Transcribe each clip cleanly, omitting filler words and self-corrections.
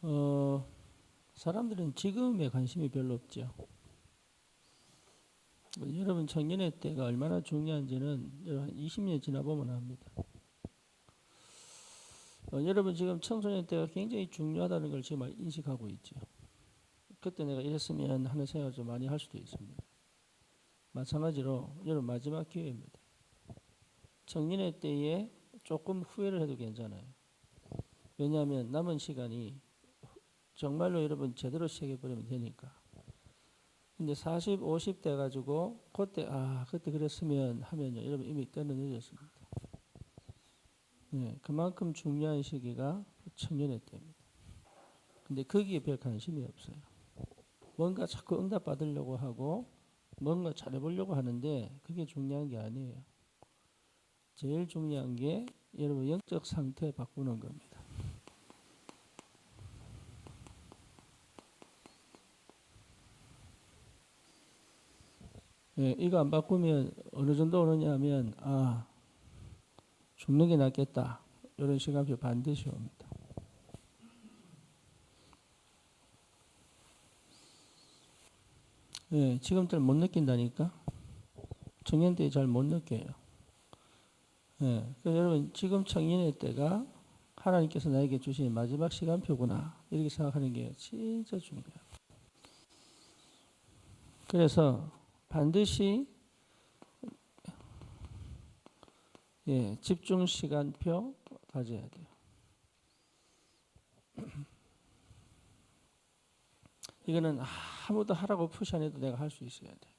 어, 사람들은 지금에 관심이 별로 없죠. 여러분 청년의 때가 얼마나 중요한지는 한 20년 지나보면 압니다. 여러분 지금 청소년 때가 굉장히 중요하다는 걸 지금 인식하고 있죠. 그때 내가 이랬으면 하는 생각을 좀 많이 할 수도 있습니다. 마찬가지로 여러분 마지막 기회입니다. 청년의 때에 조금 후회를 해도 괜찮아요. 왜냐하면 남은 시간이 정말로 여러분 제대로 시작해버리면 되니까. 근데 40, 50 돼가지고 그때 그랬으면 하면요. 여러분 이미 때는 늦었습니다. 네, 그만큼 중요한 시기가 청년의 때입니다. 근데 거기에 별 관심이 없어요. 뭔가 자꾸 응답 받으려고 하고 뭔가 잘해보려고 하는데 그게 중요한 게 아니에요. 제일 중요한 게 여러분 영적 상태 바꾸는 겁니다. 예, 이거 안 바꾸면 어느 정도 오느냐 하면 죽는 게 낫겠다. 이런 시간표 반드시 옵니다. 예, 지금들 못 느낀다니까. 청년 때 잘 못 느껴요. 예, 그래서 여러분 지금 청년의 때가 하나님께서 나에게 주신 마지막 시간표구나 이렇게 생각하는 게 진짜 중요해요. 그래서 반드시 집중 시간표 가져야 돼요. 이거는 아무도 하라고 푸시 안 해도 내가 할 수 있어야 돼.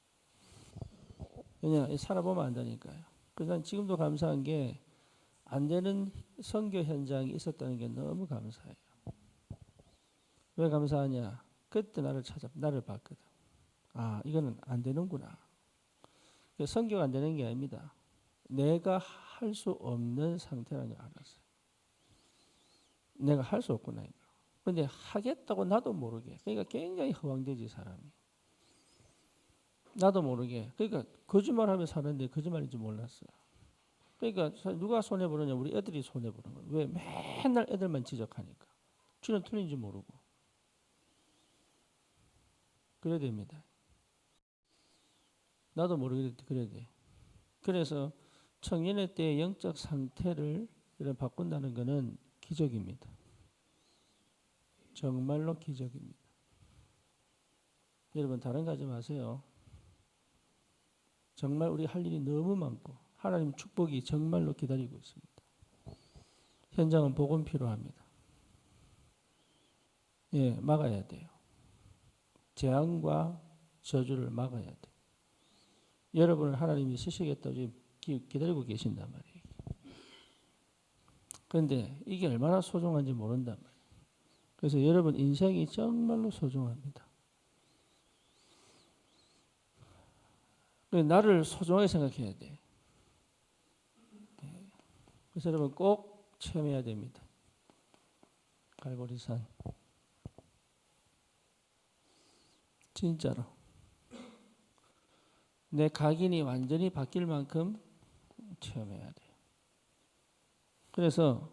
왜냐 살아보면 안다니까요. 그래서 난 지금도 감사한 게 안 되는 선교 현장이 있었다는 게 너무 감사해요. 왜 감사하냐? 그때 나를 봤거든. 이거는 안 되는구나. 선교가 안 되는 게 아닙니다. 내가 할 수 없는 상태라는 걸 알았어요. 내가 할 수 없구나 이거. 근데 하겠다고 나도 모르게. 그러니까 굉장히 허황되지 사람이. 나도 모르게. 그러니까 거짓말하며 사는데 거짓말인지 몰랐어요. 그러니까 누가 손해 보느냐? 우리 애들이 손해 보는 거예요. 왜? 맨날 애들만 지적하니까. 주는 틀린지 모르고. 그래야 됩니다. 나도 모르게 그래야 돼. 그래서 청년의 때의 영적 상태를 이런 바꾼다는 것은 기적입니다. 정말로 기적입니다. 여러분 다른 거 하지 마세요. 정말 우리 할 일이 너무 많고 하나님 축복이 정말로 기다리고 있습니다. 현장은 복음 필요합니다. 막아야 돼요. 재앙과 저주를 막아야 돼요. 여러분을 하나님이 쓰시겠다고 지금 기다리고 계신단 말이에요. 그런데 이게 얼마나 소중한지 모른단 말이에요. 그래서 여러분 인생이 정말로 소중합니다. 나를 소중하게 생각해야 돼. 그래서 여러분 꼭 체험해야 됩니다. 갈보리산. 진짜로. 내 각인이 완전히 바뀔 만큼 체험해야 돼요. 그래서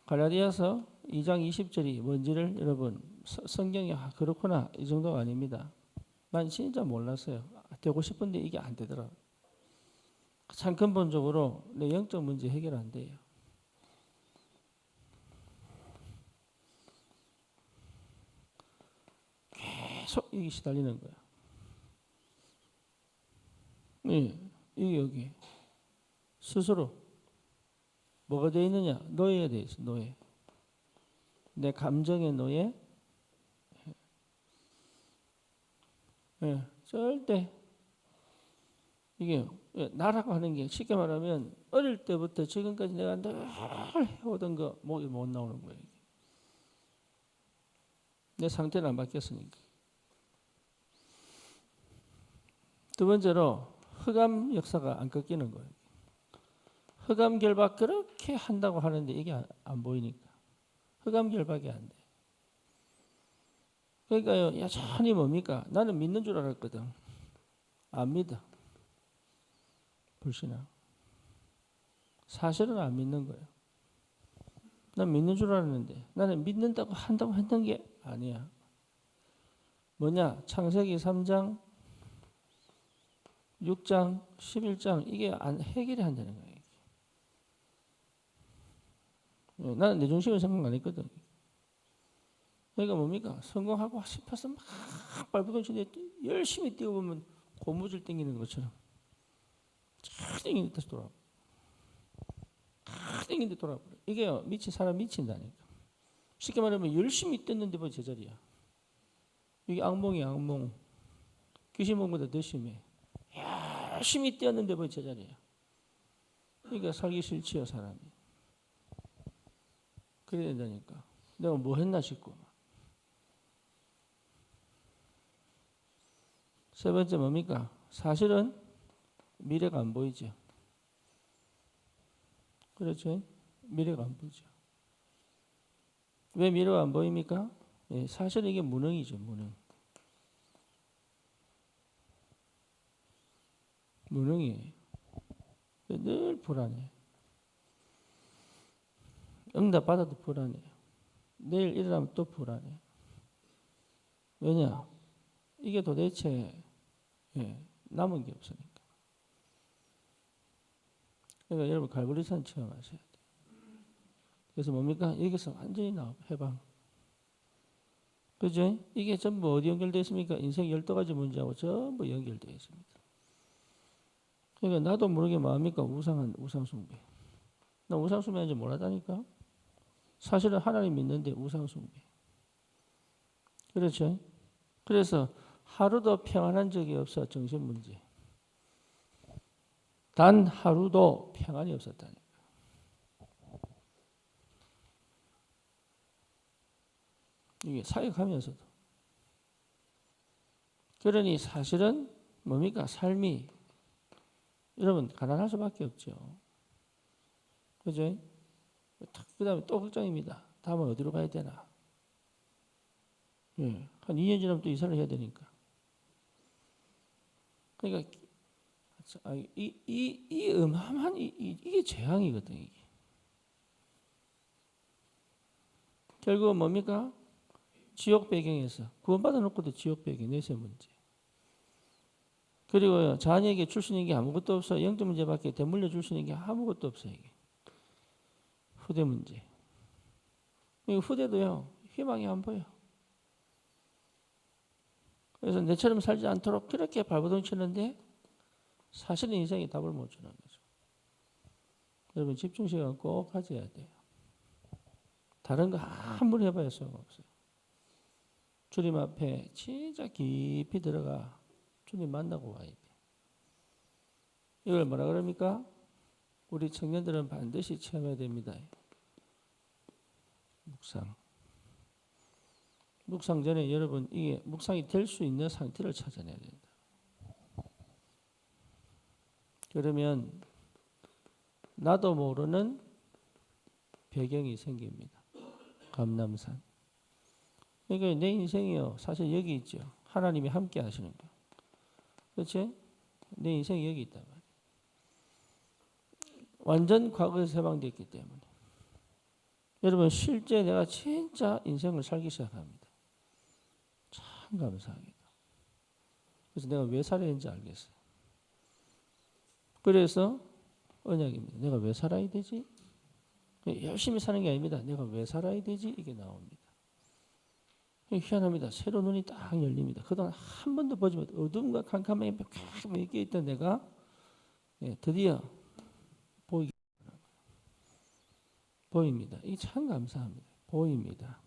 갈라디아서 2장 20절이 뭔지를 여러분 성경이 그렇구나 이 정도가 아닙니다. 난 진짜 몰랐어요. 되고 싶은데 이게 안 되더라고요. 참 근본적으로 내 영적 문제 해결 안 돼요. 계속 이게 시달리는 거야. 이게 여기 스스로 뭐가 되어 있느냐? 노예가 되어 있어. 노예. 내 감정의 노예. 절대 이게 나라고 하는 게 쉽게 말하면 어릴 때부터 지금까지 내가 늘 해오던 거 목이 못 나오는 거예요. 내 상태는 안 바뀌었으니까. 두 번째로 흑암 역사가 안 꺾이는 거예요. 흑암 결박 그렇게 한다고 하는데 이게 안 보이니까. 흑암 결박이 안 돼. 그러니까요, 여전히 뭡니까? 나는 믿는 줄 알았거든. 안 믿어. 불신앙. 사실은 안 믿는 거예요. 난 믿는 줄 알았는데 나는 믿는다고 한다고 했던 게 아니야. 뭐냐? 창세기 3장, 6장, 11장 이게 해결이 한다는 거예요. 나는 내 중심을 생각 안 했거든. 그러니까 뭡니까? 성공하고 싶어서 막 발버둥 치는데 열심히 뛰어보면 고무줄 당기는 것처럼 쫙 당기는데 다시 돌아와. 쫙 당기는데 돌아버려. 이게 사람 미친다니까. 쉽게 말하면 열심히 뛰었는데 뭐 제자리야. 이게 악몽이야, 악몽. 귀신 본보다 더 심해. 열심히 뛰었는데 뭐 제자리야. 그러니까 살기 싫지요, 사람이. 그래야 된다니까. 내가 뭐 했나 싶고. 세 번째 뭡니까? 사실은 미래가 안 보이죠. 그렇죠? 미래가 안 보이죠. 왜 미래가 안 보입니까? 예, 사실은 이게 무능이죠, 무능. 무능이에요. 늘 불안해. 응답 받아도 불안해요. 내일 일어나면 또 불안해. 왜냐? 이게 도대체 남은 게 없으니까. 그러니까 여러분 갈보리산 체험하셔야 돼요. 그래서 뭡니까? 여기서 완전히 해방. 그죠? 이게 전부 어디 연결되어 있습니까? 인생 12가지 문제하고 전부 연결되어 있습니다. 그러니까 나도 모르게 마음이니까 우상숭배. 나 우상숭배하는지 몰랐다니까? 사실은 하나님 믿는데 우상숭배. 그렇죠? 그래서 하루도 평안한 적이 없어, 정신문제. 단 하루도 평안이 없었다니까. 이게 사역하면서도. 그러니 사실은 뭡니까? 삶이 여러분 가난할 수밖에 없죠. 그죠? 그 다음에 또 걱정입니다. 다음은 어디로 가야 되나? 예, 한 2년 지나면 또 이사를 해야 되니까. 그러니까 이 어마어마한 이게 재앙이거든. 이게. 결국은 뭡니까? 지옥 배경에서 구원받아 놓고도 지옥 배경 내세 문제. 그리고 자녀에게 줄 수 있는 게 아무것도 없어. 영적 문제밖에 되물려 줄 수 있는 게 아무것도 없어. 이게 후대 문제. 후대도요 희망이 안 보여. 그래서 내처럼 살지 않도록 그렇게 발버둥 치는데 사실은 인생에 답을 못 주는 거죠. 여러분 집중 시간 꼭 가져야 돼요. 다른 거 아무리 해봐야 소용없어요. 주님 앞에 진짜 깊이 들어가 주님 만나고 와야 돼. 이걸 뭐라 그럽니까? 우리 청년들은 반드시 체험해야 됩니다. 묵상. 묵상 전에 여러분 이게 묵상이 될 수 있는 상태를 찾아내야 된다. 그러면 나도 모르는 배경이 생깁니다. 감람산. 그러니까 내 인생이요. 사실 여기 있죠. 하나님이 함께 하시는 거. 그렇지? 내 인생이 여기 있단 말이에요. 완전 과거에서 해방됐기 때문에. 여러분 실제 내가 진짜 인생을 살기 시작합니다. 참 감사하게도. 그래서 내가 왜 살아야 하는지 알겠어요. 그래서 언약입니다. 내가 왜 살아야 되지? 열심히 사는 게 아닙니다. 내가 왜 살아야 되지? 이게 나옵니다. 희한합니다. 새로 눈이 딱 열립니다. 그동안 한 번도 보지 못한 어둠과 캄캄함에 계속 묶여 있던 내가 드디어 보입니다. 이게 참 감사합니다. 보입니다.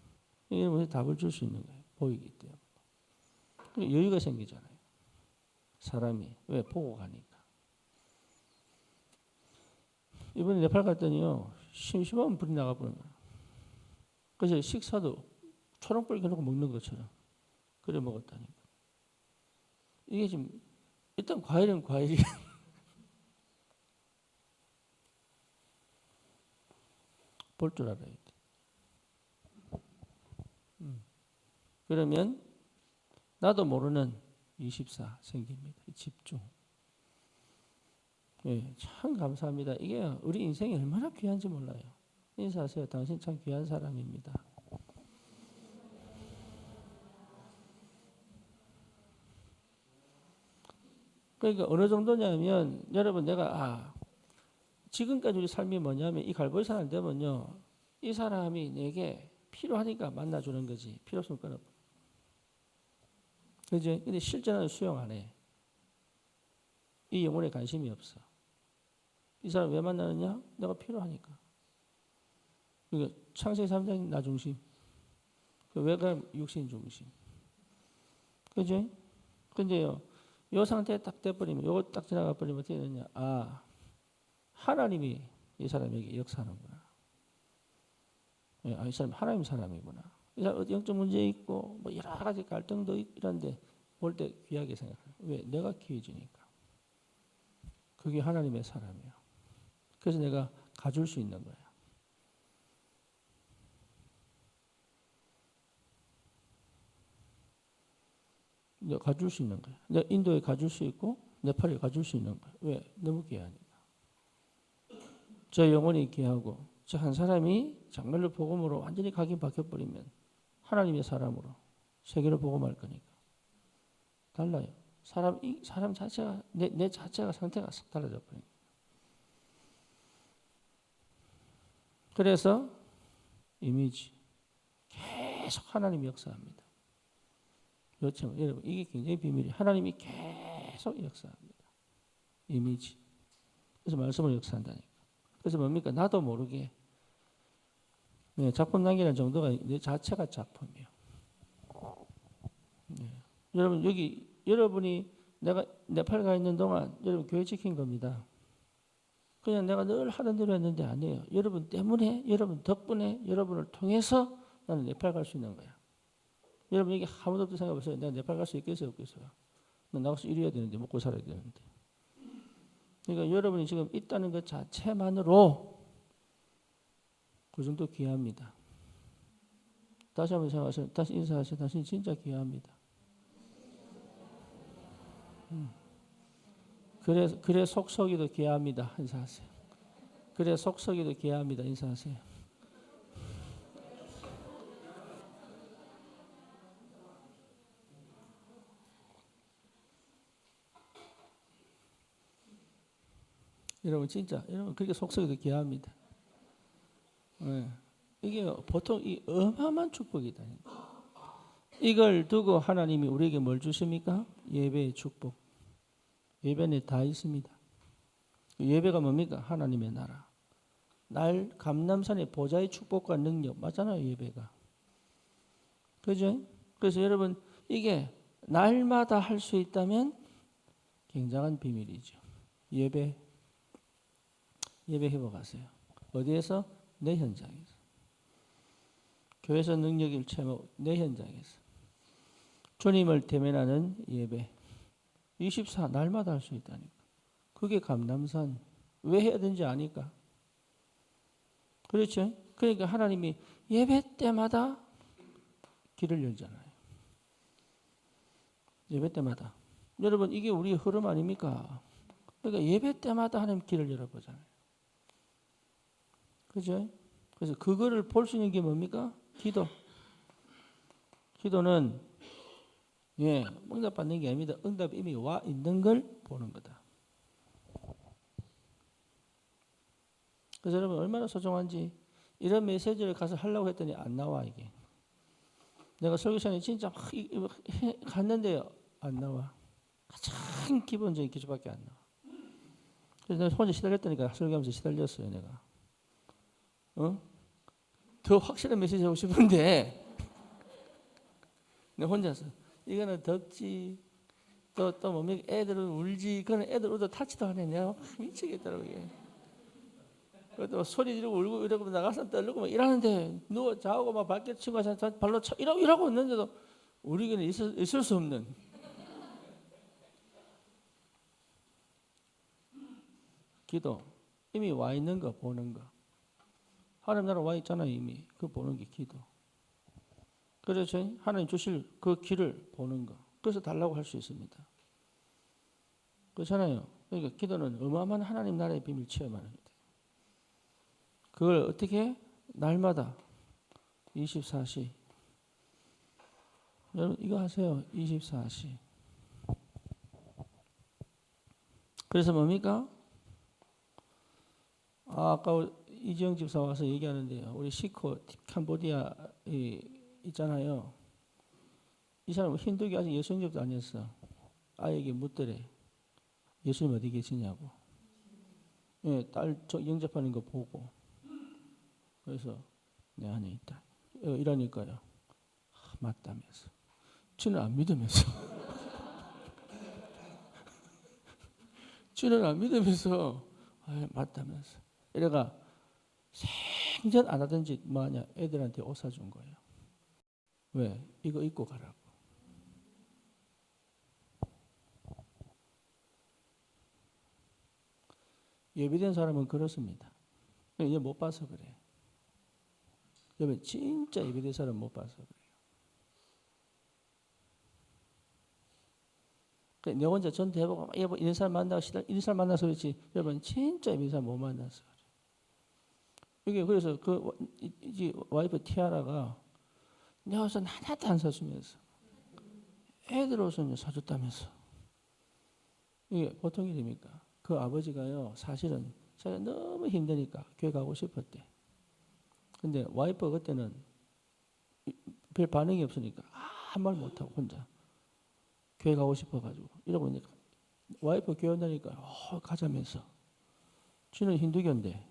이게 답을 줄 수 있는 거예요. 보이기 때문에. 여유가 생기잖아요. 사람이. 왜? 보고 가니까. 이번에 네팔 갔더니요. 심심하면 불이 나가버린 거예요. 그래서 식사도 초록불 켜놓고 먹는 것처럼 그래 먹었다니까. 이게 지금 일단 과일은 과일이 볼 줄 알아야 돼. 그러면 나도 모르는 24 생깁니다. 집중. 참 감사합니다. 이게 우리 인생이 얼마나 귀한지 몰라요. 인사하세요. 당신 참 귀한 사람입니다. 그러니까 어느 정도냐면 여러분 내가 지금까지 우리 삶이 뭐냐면 이 갈보리 사람 되면요. 이 사람이 내게 필요하니까 만나주는 거지. 필요 없으면 끊어. 그죠? 근데 실제는 수용 안 해. 이 영혼에 관심이 없어. 이 사람 왜 만나느냐? 내가 필요하니까. 그러니까 창세기 3장 나 중심. 왜가 육신 중심. 그죠? 근데요. 요 상태에 딱 돼버리면 요거 딱 지나가 버리면 어떻게 되느냐? 하나님이 이 사람에게 역사하는구나. 이 사람 하나님 사람이구나. 이 사람 어디 영적 문제 있고 뭐 여러 가지 갈등도 있고 이런데 볼 때 귀하게 생각해요. 왜? 내가 귀해지니까. 그게 하나님의 사람이에요. 그래서 내가 가줄 수 있는 거예요. 내가 가줄 수 있는 거예요. 내가 인도에 가줄 수 있고 네팔에 가줄 수 있는 거예요. 왜? 너무 귀하니까. 저 영혼이 귀하고 저 한 사람이 정말로 복음으로 완전히 각이 바뀌어버리면 하나님의 사람으로 세계를 복음할 거니까. 달라요. 사람 자체가 내 자체가 상태가 싹 달라져 버려요. 그래서 이미지 계속 하나님이 역사합니다. 요청 여러분 이게 굉장히 비밀이에요. 하나님이 계속 역사합니다. 이미지. 그래서 말씀을 역사한다니까. 그래서 뭡니까? 나도 모르게 작품 남기는 정도가 내 자체가 작품이에요. 여러분 여러분이 내가 네팔 가 있는 동안 여러분 교회 지킨 겁니다. 그냥 내가 늘 하던 대로 했는데 아니에요. 여러분 때문에 여러분 덕분에 여러분을 통해서 나는 네팔 갈 수 있는 거야. 여러분 이게 아무도 없다 생각해보세요. 내가 네팔 갈 수 있겠어요? 없겠어요? 나 나가서 일해야 되는데 먹고 살아야 되는데. 그러니까 여러분이 지금 있다는 것 자체만으로 그 정도 귀합니다. 다시 한번 생각하세요. 다시 인사하세요. 당신 진짜 귀합니다. 그래 속썩이도 귀합니다. 인사하세요. 그래 속썩이도 귀합니다. 인사하세요. 여러분 진짜 여러분 그렇게 속썩이도 귀합니다. 네. 이게 보통 이 어마어마한 축복이다. 이걸 두고 하나님이 우리에게 뭘 주십니까? 예배의 축복. 예배는 다 있습니다. 예배가 뭡니까? 하나님의 나라. 날 감람산의 보좌의 축복과 능력 맞잖아요. 예배가. 그죠? 그래서 여러분 이게 날마다 할 수 있다면 굉장한 비밀이죠. 예배 회복하세요. 어디에서? 내 현장에서. 교회에서 능력을 체험 내 현장에서. 주님을 대면하는 예배. 24 날마다 할 수 있다니까. 그게 감람산. 왜 해야 되는지 아니까. 그렇죠? 그러니까 하나님이 예배 때마다 길을 열잖아요. 예배 때마다. 여러분 이게 우리의 흐름 아닙니까? 그러니까 예배 때마다 하나님 길을 열어보잖아요. 그죠? 그래서 그거를 볼 수 있는 게 뭡니까? 기도. 기도는 응답받는 게 아닙니다. 응답이 이미 와 있는 걸 보는 거다. 그래서 여러분 얼마나 소중한지 이런 메시지를 가서 하려고 했더니 안 나와 이게. 내가 설교 시간에 진짜 막 갔는데요. 안 나와. 가장 기본적인 기초밖에 안 나와. 그래서 내가 혼자 시달렸다니까 설교하면서 시달렸어요 내가. 더 확실한 메시지 하고 싶은데 내가 혼자서 이거는 덥지 또 뭡니까 애들은 울지 그거는 애들 울도 타치도 안 해. 내가 미치겠더라고 이게. 또 소리 지르고 울고 이러고 나가서 떨고 막 이러는데 누워 자고 막 밖에 친구가 발로 쳐 이러고 있는데도 우리에게는 있을 수 없는 기도. 이미 와 있는 거 보는 거. 하나님 나라 와 있잖아요 이미. 그 보는 게 기도. 그래서 하나님 주실 그 길을 보는 거. 그래서 달라고 할 수 있습니다. 그렇잖아요. 그러니까 기도는 어마어마한 하나님 나라의 비밀 체험하는 거예요. 그걸 어떻게 날마다 24시. 여러분 이거 하세요. 24시. 그래서 뭡니까? 아까 이지영 집사 와서 얘기하는데요. 우리 시코 캄보디아 있잖아요. 이 사람은 힌두교 아직 여성접도 아니었어. 아이에게 묻더래. 예수님 어디 계시냐고. 예, 딸 영접하는 거 보고. 그래서 내 안에 있다. 이러니까요. 맞다면서. 주는 안 믿으면서. 주는 안 믿으면서 맞다면서. 이래가 생전 안 하던 짓 뭐하냐. 애들한테 옷 사준 거예요. 왜? 이거 입고 가라고. 예비된 사람은 그렇습니다. 이제 못 봐서 그래. 여러분 진짜 예비된 사람 못 봐서 그래요. 내 혼자 전도해보고 이런 사람 만나서 이런 사람 만나서 그렇지. 여러분 진짜 예비된 사람 못 만나서 그래. 이게 그래서 그 와이프 티아라가 내 옷은 하나도 안 사주면서 애들 옷은 사줬다면서. 이게 보통 일입니까? 그 아버지가요 사실은 자기가 너무 힘드니까 교회 가고 싶었대. 근데 와이프가 그때는 별 반응이 없으니까 아무 말 못하고 혼자 교회 가고 싶어가지고 이러고 있으니까 와이프 교회 온다니까 가자면서. 지는 힌두교인데.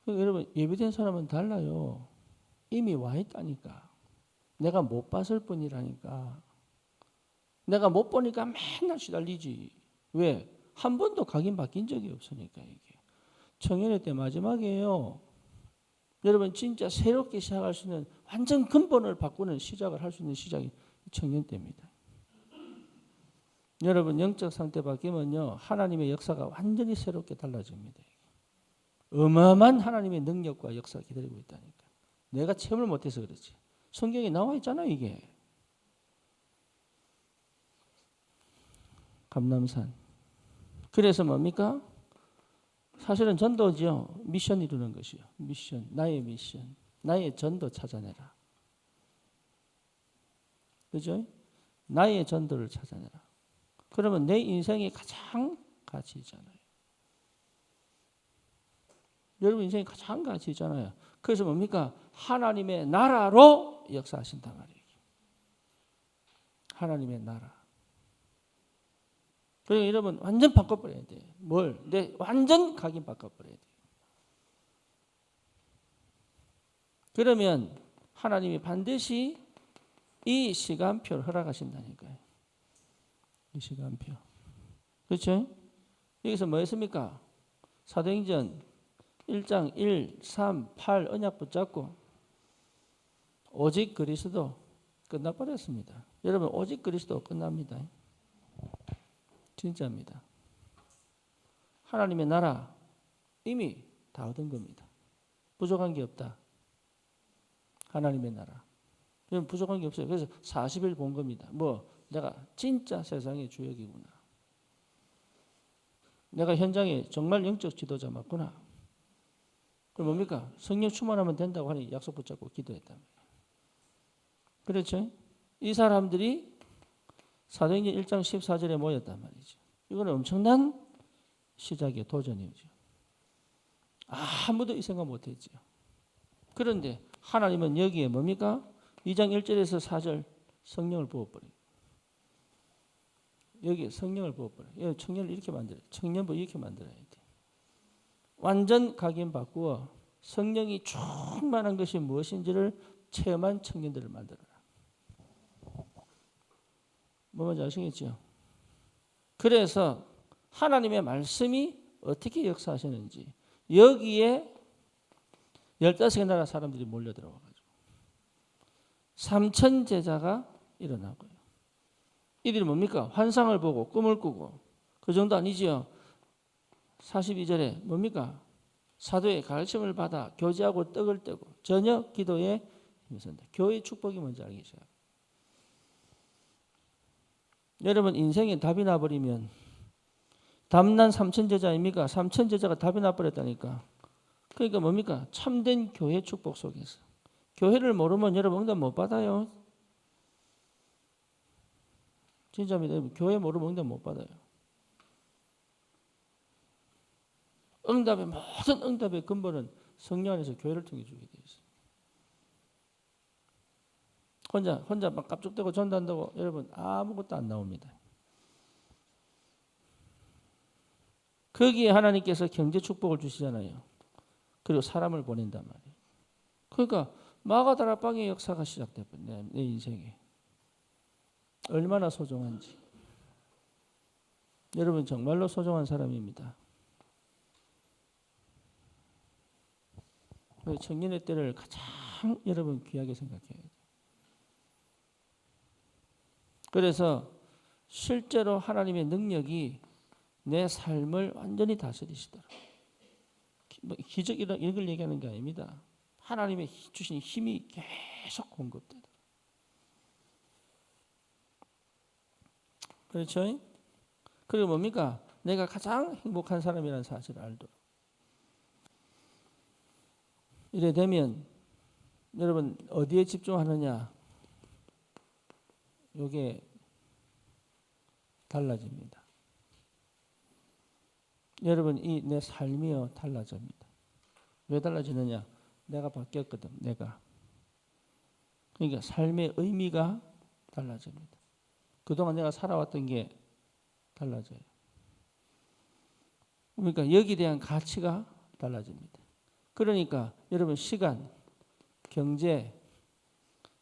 여러분 예비된 사람은 달라요. 이미 와 있다니까. 내가 못 봤을 뿐이라니까. 내가 못 보니까 맨날 시달리지. 왜? 한 번도 각인 바뀐 적이 없으니까 이게. 청년회 때 마지막이에요. 여러분 진짜 새롭게 시작할 수 있는 완전 근본을 바꾸는 시작을 할 수 있는 시작이 청년 때입니다. 여러분 영적 상태 바뀌면요 하나님의 역사가 완전히 새롭게 달라집니다. 어마어마한 하나님의 능력과 역사가 기다리고 있다니까. 내가 체험을 못해서 그렇지. 성경에 나와 있잖아요 이게. 감람산. 그래서 뭡니까? 사실은 전도죠. 미션 이루는 것이요. 미션. 나의 미션. 나의 전도 찾아내라. 그죠? 나의 전도를 찾아내라. 그러면 내 인생이 가장 가치 있잖아요. 여러분 인생이 가장 가치 있잖아요. 그래서 뭡니까? 하나님의 나라로 역사하신단 말이에요. 하나님의 나라. 그러니까 여러분 완전 바꿔버려야 돼. 뭘? 완전 각인 바꿔버려야 돼. 그러면 하나님이 반드시 이 시간표를 허락하신다니까요. 이 시간표. 그렇죠? 여기서 뭐 했습니까? 사도행전 1장 1, 3, 8 언약 붙잡고 오직 그리스도 끝나버렸습니다. 여러분 오직 그리스도 끝납니다. 진짜입니다. 하나님의 나라 이미 다 얻은 겁니다. 부족한 게 없다. 하나님의 나라. 여러분 부족한 게 없어요. 그래서 40일 본 겁니다. 내가 진짜 세상의 주역이구나. 내가 현장에 정말 영적 지도자 맞구나. 그럼 뭡니까? 성령 충만하면 된다고 하니 약속 붙잡고 기도했다. 그렇죠? 이 사람들이 사도행전 1장 14절에 모였단 말이죠. 이거는 엄청난 시작의 도전이죠. 아무도 이 생각 못했죠. 그런데 하나님은 여기에 뭡니까? 2장 1절에서 4절 성령을 부어버려요. 여기 성령을 부어버려요. 여기 청년을 이렇게 만들어요. 청년부 이렇게 만들어야 돼. 완전 각인 바꾸어 성령이 충만한 것이 무엇인지를 체험한 청년들을 만들어라. 뭔지 아시겠죠? 그래서 하나님의 말씀이 어떻게 역사하시는지 여기에 15개 나라 사람들이 몰려들어와가지고 3천 제자가 일어나고요. 이들이 뭡니까? 환상을 보고 꿈을 꾸고 그 정도 아니지요. 42절에 뭡니까? 사도의 가르침을 받아 교제하고 떡을 떼고 저녁 기도에 힘쓴다. 교회의 축복이 뭔지 알기 시작. 여러분 인생에 답이 나버리면 담난 삼천 제자 아닙니까? 삼천 제자가 답이 나버렸다니까. 그러니까 뭡니까? 참된 교회 축복 속에서. 교회를 모르면 여러분 응답 못 받아요. 진짜입니다. 교회 모르면 응답 못 받아요. 모든 응답의 근본은 성령 안에서 교회를 통해 주게 되어 있어요. 혼자 막 깝죽대고 전도한다고 여러분 아무것도 안 나옵니다. 거기에 하나님께서 경제 축복을 주시잖아요. 그리고 사람을 보낸단 말이에요. 그러니까 마가다라 빵의 역사가 시작돼버린 내 인생에. 얼마나 소중한지. 여러분 정말로 소중한 사람입니다. 청년의 때를 가장 여러분 귀하게 생각해야 돼요. 그래서 실제로 하나님의 능력이 내 삶을 완전히 다스리시더라. 기적 이런 걸 얘기하는 게 아닙니다. 하나님의 주신 힘이 계속 공급되더라. 그렇죠? 그리고 뭡니까? 내가 가장 행복한 사람이라는 사실을 알도록. 이래 되면 여러분 어디에 집중하느냐? 이게 달라집니다. 여러분 이 내 삶이요 달라집니다. 왜 달라지느냐? 내가 바뀌었거든. 내가. 그러니까 삶의 의미가 달라집니다. 그동안 내가 살아왔던 게 달라져요. 그러니까 여기에 대한 가치가 달라집니다. 그러니까 여러분 시간, 경제,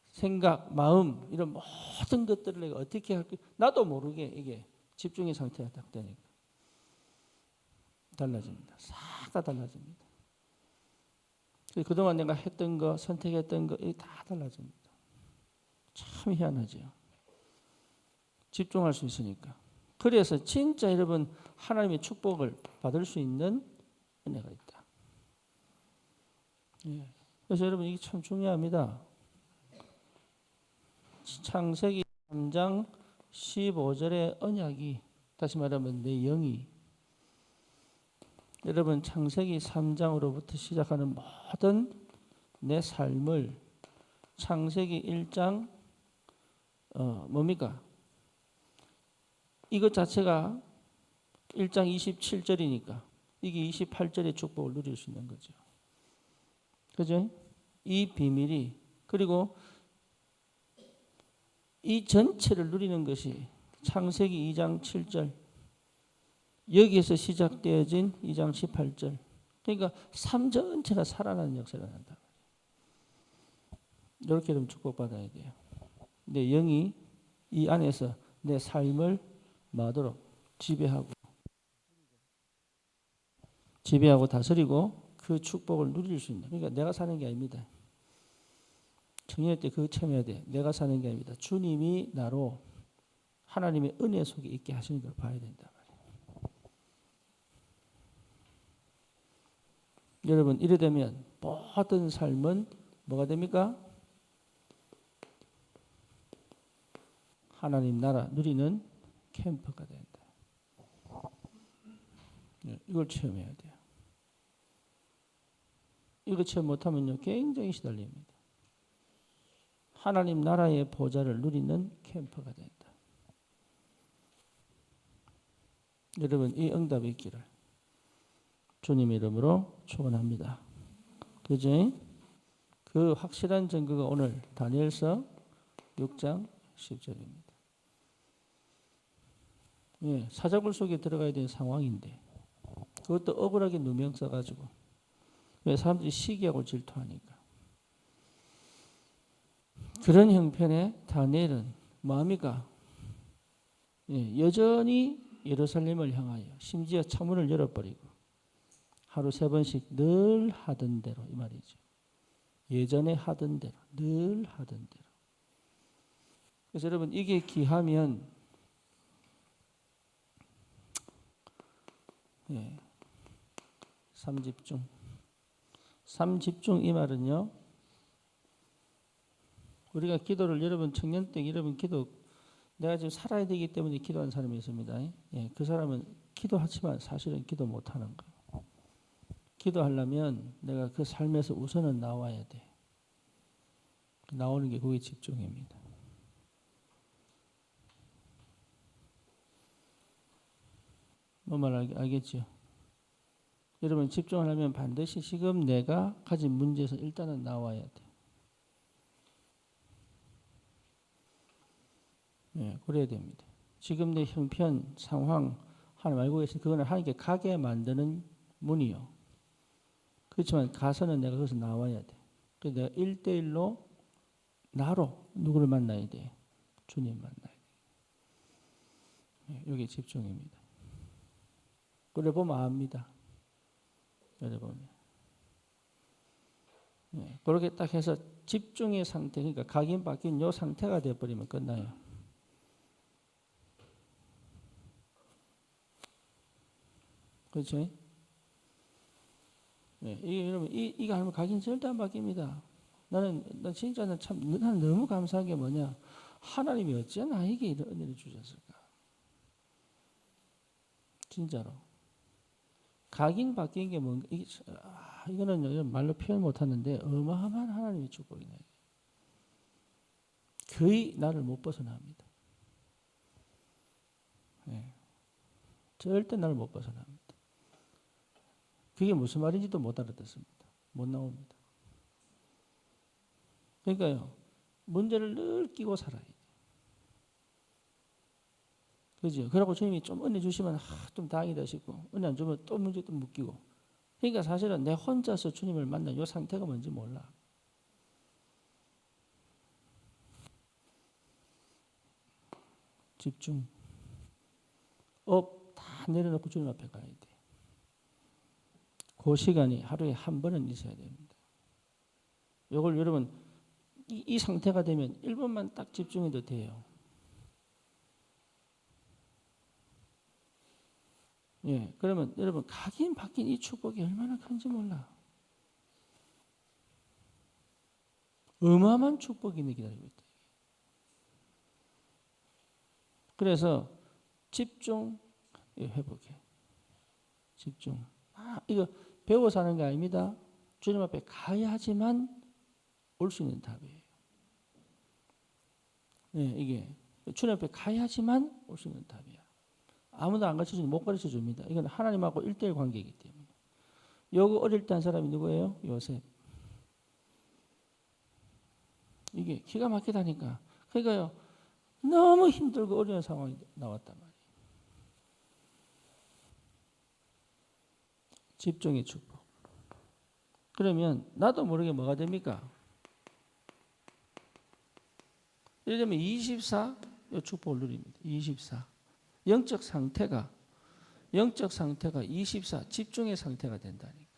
생각, 마음 이런 모든 것들을 내가 어떻게 할까 나도 모르게 이게 집중의 상태가 딱 되니까 달라집니다. 싹 다 달라집니다. 그동안 내가 했던 거, 선택했던 거 이게 다 달라집니다. 참 희한하죠. 집중할 수 있으니까. 그래서 진짜 여러분 하나님의 축복을 받을 수 있는 은혜가 있다. 예. 그래서 여러분 이게 참 중요합니다. 창세기 3장 15절의 언약이 다시 말하면 내 영이 여러분 창세기 3장으로부터 시작하는 모든 내 삶을 창세기 1장 뭡니까? 이것 자체가 1장 27절이니까 이게 28절의 축복을 누릴 수 있는 거죠. 그죠? 이 비밀이 그리고 이 전체를 누리는 것이 창세기 2장 7절 여기에서 시작되어진 2장 18절 그러니까 삶 전체가 살아나는 역사가 난다. 이렇게 좀 축복받아야 돼요. 내 영이 이 안에서 내 삶을 마도록 지배하고 다스리고 그 축복을 누릴 수 있는 그러니까 내가 사는 게 아닙니다. 청년의 때 그거 참여해야 돼. 내가 사는 게 아닙니다. 주님이 나로 하나님의 은혜 속에 있게 하시는 걸 봐야 된다 말이에요. 여러분 이래 되면 모든 삶은 뭐가 됩니까? 하나님 나라 누리는 캠프가 된다. 이걸 체험해야 돼요. 이거 체험 못하면요 굉장히 시달립니다. 하나님 나라의 보좌를 누리는 캠프가 된다. 여러분 이 응답이 있기를 주님의 이름으로 축원합니다. 그죠? 그 확실한 증거가 오늘 다니엘서 6장 10절입니다. 예, 사자굴 속에 들어가야 되는 상황인데 그것도 억울하게 누명 써가지고 왜 사람들이 시기하고 질투하니까 그런 형편에 다니엘은 뭡니까? 예, 여전히 예루살렘을 향하여 심지어 차문을 열어버리고 하루 3번씩 늘 하던 대로 이 말이죠. 예전에 하던 대로 늘 하던 대로. 그래서 여러분 이게 귀하면 예, 삼집중 이 말은요. 우리가 기도를 여러분 청년 때 여러분 기도 내가 지금 살아야 되기 때문에 기도하는 사람이 있습니다. 예, 그 사람은 기도하지만 사실은 기도 못하는 거예요. 기도하려면 내가 그 삶에서 우선은 나와야 돼. 나오는 게 그게 집중입니다. 뭐 말 알겠죠? 여러분 집중을 하면 반드시 지금 내가 가진 문제에서 일단은 나와야 돼. 네, 그래야 됩니다. 지금 내 형편, 상황 하나님 알고 계신 그거는 하나님께 가게 만드는 문이요. 그렇지만 가서는 내가 거기서 나와야 돼. 그래서 내가 1대1로 나로 누구를 만나야 돼? 주님 만나야 돼. 네, 이게 집중입니다. 그래 보면 압니다. 여러분. 네, 그렇게 딱 해서 집중의 상태, 그러니까 각인 바뀐 요 상태가 되어버리면 끝나요. 그렇죠? 네, 이게 여러분, 이거 하면 각인 절대 안 바뀝니다. 나는 너무 감사한 게 뭐냐? 하나님이 어찌 나에게 이런 은혜를 주셨을까? 진짜로. 각인 바뀐 게 뭔가, 이거는 말로 표현 못 하는데 어마어마한 하나님의 축복이네. 거의 나를 못 벗어납니다. 네. 절대 나를 못 벗어납니다. 그게 무슨 말인지도 못 알아듣습니다. 못 나옵니다. 그러니까요, 문제를 늘 끼고 살아야 돼. 그죠? 그러고 주님이 좀 은혜 주시면 좀 다행이다 싶고, 은혜 안 주면 또 문제 또 묶이고. 그러니까 사실은 내 혼자서 주님을 만난 이 상태가 뭔지 몰라. 집중. 다 내려놓고 주님 앞에 가야 돼. 그 시간이 하루에 한 번은 있어야 됩니다. 이걸 여러분 이 상태가 되면 1분만 딱 집중해도 돼요. 예, 그러면 여러분 각인 바뀐 이 축복이 얼마나 큰지 몰라. 어마어마한 축복이 내 기다리고 있다. 그래서 집중 회복해. 집중. 이거 배워서 하는 게 아닙니다. 주님 앞에 가야지만 올 수 있는 답이에요. 네, 이게 주님 앞에 가야지만 올 수 있는 답이야. 아무도 안 가르쳐주면 못 가르쳐 줍니다. 이건 하나님하고 1대1 관계이기 때문에. 요거 어릴 때 한 사람이 누구예요? 요셉. 이게 기가 막히다니까. 그러니까요, 너무 힘들고 어려운 상황이 나왔단 말이에요. 집중의 축복. 그러면 나도 모르게 뭐가 됩니까? 예를 들면 24, 이 축복을 누립니다. 24. 영적 상태가 24, 집중의 상태가 된다니까.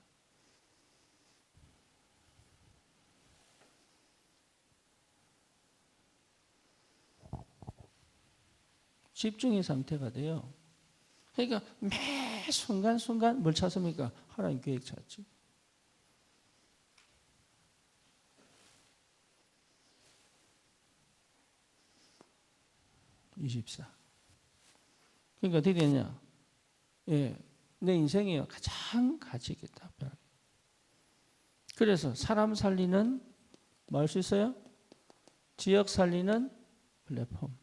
집중의 상태가 돼요. 그러니까 매 순간순간 뭘 찾습니까? 하나님 계획 찾지. 그러니까 어떻게 되냐? 예, 내 인생에 가장 가치 있겠다. 그래서 사람 살리는 뭐 할 수 있어요? 지역 살리는 플랫폼.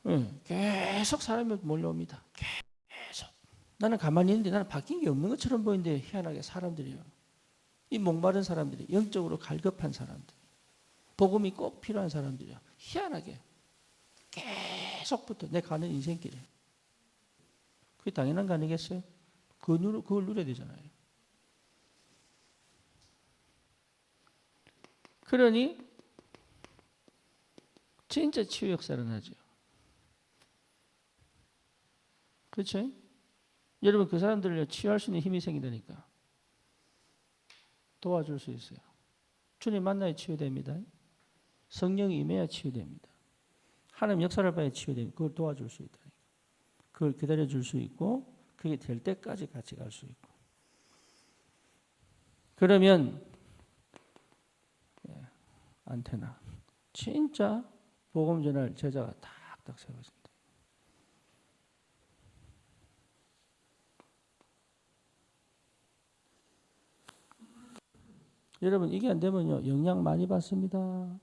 예, 계속 사람이 몰려옵니다. 계속. 나는 가만히 있는데 나는 바뀐 게 없는 것처럼 보이는데 희한하게 사람들이요. 이 목마른 사람들이, 영적으로 갈급한 사람들, 복음이 꼭 필요한 사람들이요. 희한하게 계속부터 내 가는 인생길에. 그게 당연한 거 아니겠어요? 그걸 누려야 되잖아요. 그러니 진짜 치유 역사를 하죠. 그렇죠? 여러분 그 사람들을 치유할 수 있는 힘이 생긴다니까. 도와줄 수 있어요. 주님 만나야 치유됩니다. 성령이 임해야 치유됩니다. 하나님 역사를 봐야 치유됩니다. 그걸 도와줄 수 있다니까. 그걸 기다려줄 수 있고 그게 될 때까지 같이 갈 수 있고. 그러면 안테나 진짜 복음 전할 제자가 딱딱 세워진다. 여러분 이게 안 되면요 영향 많이 받습니다.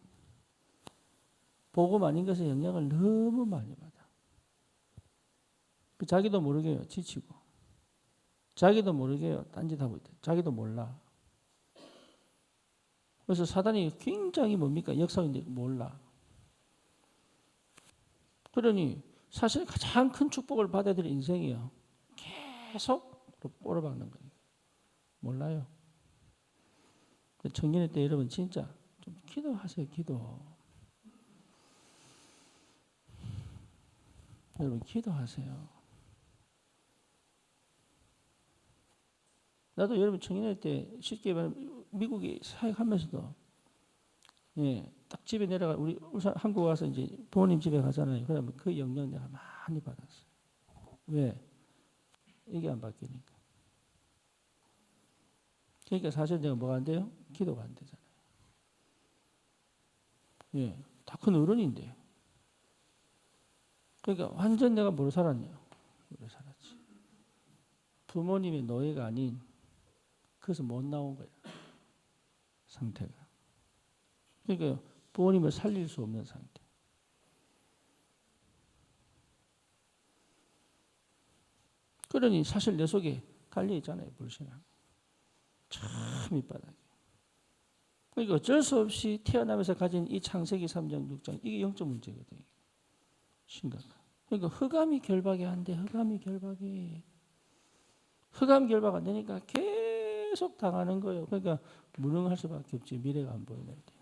복음 아닌 것에 영향을 너무 많이 받아. 자기도 모르게요 지치고, 자기도 모르게요 딴짓하고 있다. 자기도 몰라. 그래서 사단이 굉장히 뭡니까 역사인데 몰라. 그러니 사실 가장 큰 축복을 받아야 될 인생이요 계속 꼬라박는 거예요. 몰라요. 청년의 때 여러분 진짜 좀 기도하세요. 기도. 여러분 기도하세요. 나도 여러분 청년의 때 쉽게 말하면 미국에 사역하면서도 딱 집에 내려가 우리 울산 한국 와서 이제 부모님 집에 가잖아요. 그러면 그 영향 내가 많이 받았어요. 왜? 이게 안 바뀌니까. 그러니까 사실 내가 뭐가 안 돼요? 기도가 안 되잖아요. 다 큰 어른인데. 그러니까 완전 내가 뭐로 살았냐? 뭐로 살았지. 부모님의 노예가 아닌 그래서 못 나온 거야. 상태가. 그러니까 부모님을 살릴 수 없는 상태. 그러니 사실 내 속에 갈려 있잖아요. 불신앙. 참 밑바닥에. 그러니까 어쩔 수 없이 태어나면서 가진 이 창세기 3장 6장 이게 영적 문제거든요. 심각한. 그러니까 흑암이 결박이 안 돼. 흑암이 결박이. 흑암 결박 안 되니까 계속 당하는 거예요. 그러니까 무능할 수밖에 없지. 미래가 안 보이는 데.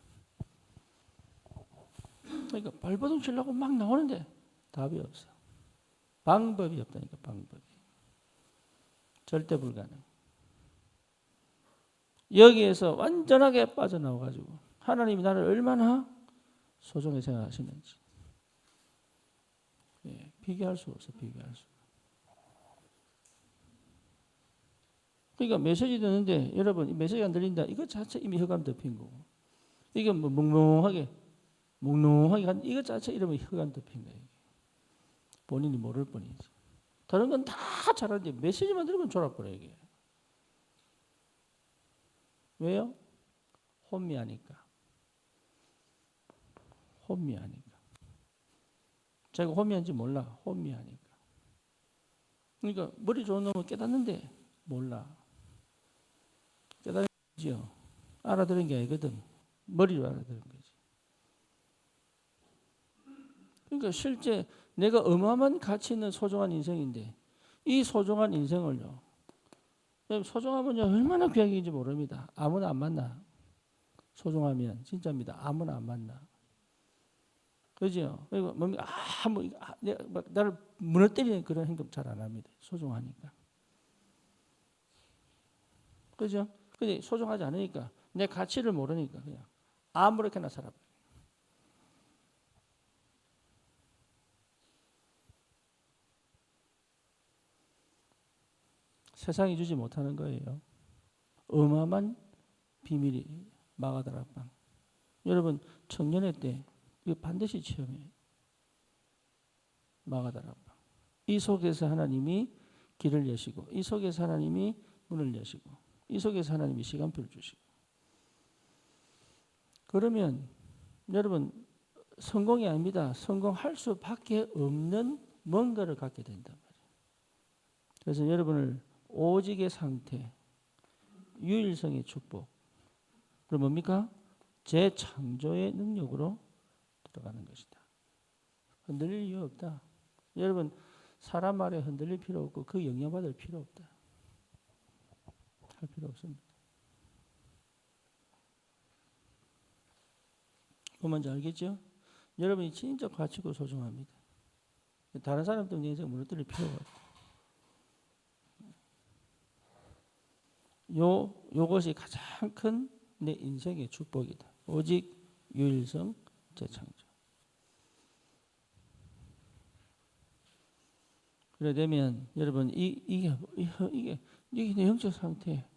그러니까 발버둥 치려고 막 나오는데 답이 없어. 방법이 없다니까 방법이. 절대 불가능. 여기에서 완전하게 빠져나와가지고 하나님이 나를 얼마나 소중히 생각하시는지 비교할 수 없어. 비교할 수. 그러니까 메시지 듣는데 여러분 이 메시지 안 들린다. 이거 자체 이미 흑암 덮인 거고. 이게 뭐 몽롱하게 한 이거 자체 이름이 흑암 덮인 거예요. 본인이 모를 뿐이지. 다른 건 다 잘하는데 메시지만 들으면 졸아버려 이게. 왜요? 혼미하니까. 혼미하니까. 자기가 혼미한지 몰라. 혼미하니까. 그러니까 머리 좋은 놈은 깨닫는데 몰라. 깨닫지요. 알아들은 게 아니거든. 머리로 알아들은 거지. 그러니까 실제 내가 어마어마한 가치 있는 소중한 인생인데 이 소중한 인생을요. 소중하면요 얼마나 귀하긴지 모릅니다. 아무나 안 만나. 소중하면 진짜입니다. 아무나 안 만나. 그죠? 그리고 뭔가 나를 무너뜨리는 그런 행동 잘 안 합니다. 소중하니까. 그죠? 근데 소중하지 않으니까 내 가치를 모르니까 그냥 아무렇게나 살아. 세상이 주지 못하는 거예요. 어마어마한 비밀이 마가다락방. 여러분 청년회 때 이거 반드시 체험해요. 마가다락방. 이 속에서 하나님이 길을 여시고 이 속에서 하나님이 문을 여시고 이 속에서 하나님이 시간표를 주시고 그러면 여러분 성공이 아닙니다. 성공할 수밖에 없는 뭔가를 갖게 된단 말이에요. 그래서 여러분을 오직의 상태, 유일성의 축복, 그럼 뭡니까? 재창조의 능력으로 들어가는 것이다. 흔들릴 이유 없다. 여러분 사람 말에 흔들릴 필요 없고 그 영향받을 필요 없다. 할 필요 없습니다. 뭔지 알겠죠? 여러분이 진짜 가치고 소중합니다. 다른 사람 때문에 인생 무너뜨릴 필요가 없다. 요것이 가장 큰 내 인생의 축복이다. 오직 유일성 재창조. 그래 되면 여러분 이게 내 영적 상태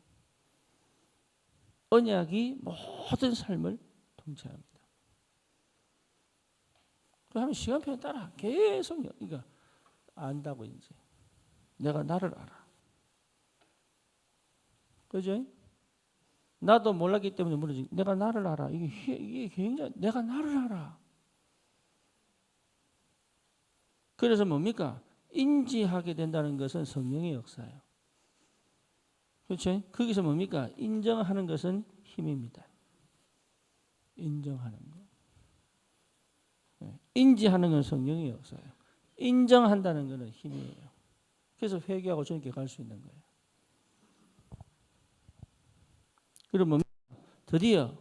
언약이 모든 삶을 통치합니다. 그러면 시간표에 따라 계속 그러니까 안다고 이제 내가 나를 알아. 그죠? 나도 몰랐기 때문에 무너지. 내가 나를 알아. 이게 굉장히 내가 나를 알아. 그래서 뭡니까? 인지하게 된다는 것은 성령의 역사예요. 그렇죠? 거기서 뭡니까? 인정하는 것은 힘입니다. 인정하는 거. 인지하는 건 성령의 역사예요. 인정한다는 것은 힘이에요. 그래서 회개하고 주님께 갈 수 있는 거예요. 그러면 드디어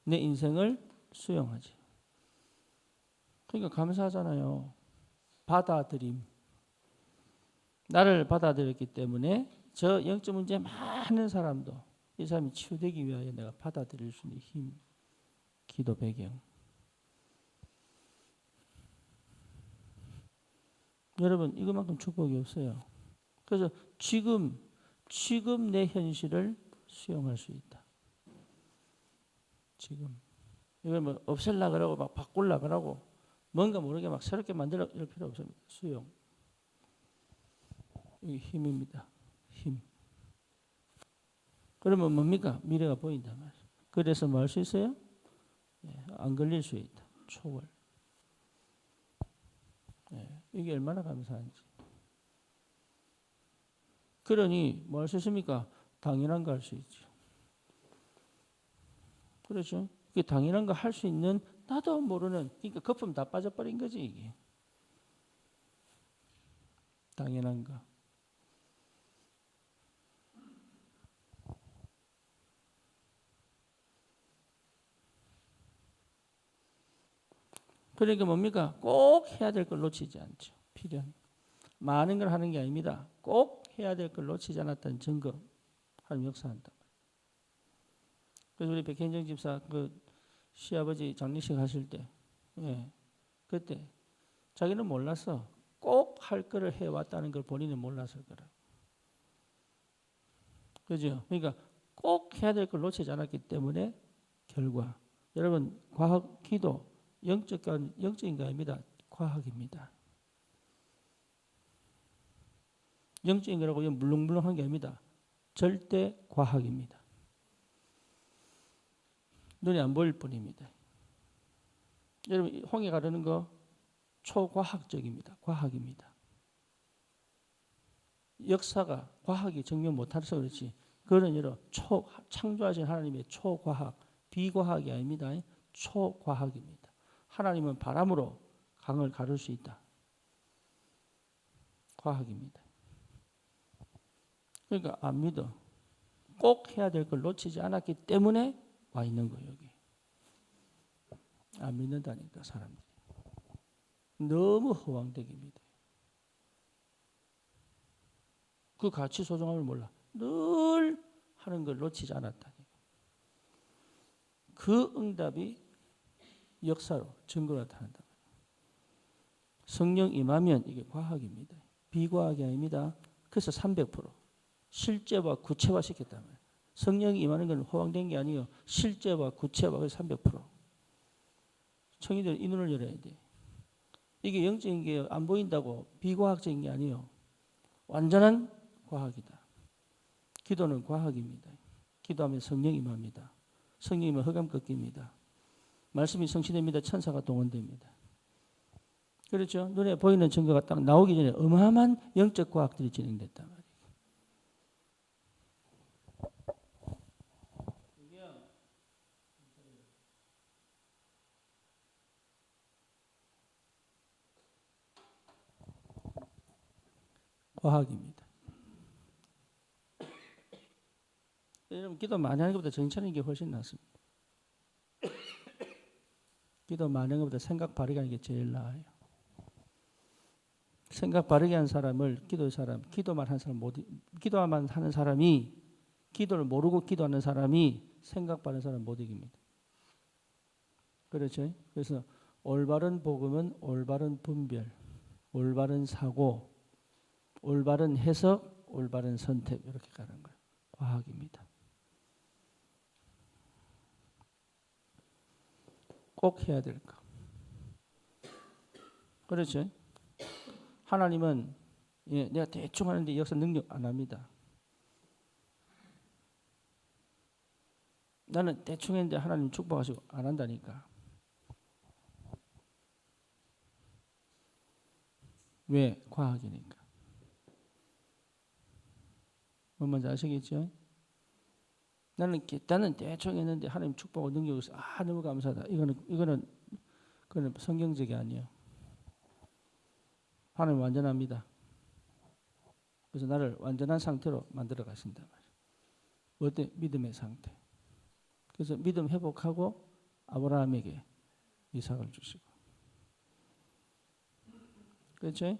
내 인생을 수용하지. 그러니까 감사하잖아요. 받아들임. 나를 받아들였기 때문에 저 영적 문제 많은 사람도 이 사람이 치유되기 위하여 내가 받아들일 수 있는 힘, 기도 배경. 여러분 이것만큼 축복이 없어요. 그래서 지금 내 현실을 수용할 수 있다. 지금 이걸 뭐 없앨라 그러고 막 바꿀라 그러고 뭔가 모르게 막 새롭게 만들어 이럴 필요 없습니다. 수용. 이게 힘입니다. 힘. 그러면 뭡니까? 미래가 보인단 말이에요. 그래서 뭐 할 수 있어요? 안 걸릴 수 있다. 초월. 이게 얼마나 감사한지. 그러니 뭐 할 수 있습니까? 당연한 거 할 수 있죠. 그렇죠? 그게 당연한 거 할 수 있는 나도 모르는 그러니까 거품 다 빠져버린 거지 이게. 당연한 거. 그러니까 뭡니까? 꼭 해야 될 걸 놓치지 않죠. 필요한. 많은 걸 하는 게 아닙니다. 꼭 해야 될 걸 놓치지 않았다는 증거. 하나님 역사한다. 그래서 우리 백현정 집사 그 시아버지 장례식 하실 때, 그때 자기는 몰랐어. 꼭 할 거를 해왔다는 걸 본인은 몰랐을 거라. 그죠? 그러니까 꼭 해야 될 걸 놓치지 않았기 때문에 결과. 여러분 과학, 기도 영적인 거 아닙니다. 과학입니다. 영적인 거라고 물렁물렁한 게 아닙니다. 절대 과학입니다. 눈이 안 보일 뿐입니다. 여러분 홍해 가르는 거 초과학적입니다. 과학입니다. 역사가 과학이 증명 못해서 그렇지. 그런 여러 창조하신 하나님의 초과학, 비과학이 아닙니다. 초과학입니다. 하나님은 바람으로 강을 가를 수 있다. 과학입니다. 그러니까 안 믿어. 꼭 해야 될 걸 놓치지 않았기 때문에 와 있는 거예요. 여기. 안 믿는다니까 사람들이. 너무 허황되게 믿어요. 그 가치 소중함을 몰라. 늘 하는 걸 놓치지 않았다니까. 그 응답이 역사로 증거로 나타난다. 성령 임하면 이게 과학입니다. 비과학이 아닙니다. 그래서 300% 실제와 구체화 시켰단 말이에요. 성령이 임하는 건 허황된 게 아니에요. 실제와 구체화 300%. 청이들 이 눈을 열어야 돼. 이게 영적인 게 안 보인다고 비과학적인 게 아니에요. 완전한 과학이다. 기도는 과학입니다. 기도하면 성령 임합니다. 성령이면 흑암 꺾입니다. 말씀이 성취됩니다. 천사가 동원됩니다. 그렇죠? 눈에 보이는 증거가 딱 나오기 전에 어마어마한 영적 과학들이 진행됐단 말이에요. 과학입니다. 여러분 기도 많이 하는 것보다 정치하는 게 훨씬 낫습니다. 기도 많이 하는 것보다 생각 바르게 하는 게 제일 나아요. 생각 바르게 한 사람을 기도만 하는 사람 기도만 하는 사람이 기도를 모르고 기도하는 사람이 생각 바른 사람 못 이깁니다. 그렇죠? 그래서 올바른 복음은 올바른 분별, 올바른 사고, 올바른 해석, 올바른 선택 이렇게 가는 거예요. 과학입니다. 꼭 해야 될 거. 그렇죠? 하나님은 내가 대충 하는데 역사 능력 안 합니다. 나는 대충 했는데 하나님 축복하시고 안 한다니까. 왜? 과학이니까. 뭔 말인지 아시겠죠? 나는 대충 했는데 하나님 축복하고 능력이 있어. 너무 감사하다. 이거는 그건 성경적이 아니에요. 하나님 완전합니다. 그래서 나를 완전한 상태로 만들어 가신단 말이에요. 어때? 믿음의 상태. 그래서 믿음 회복하고 아브라함에게 이삭을 주시고. 그렇죠?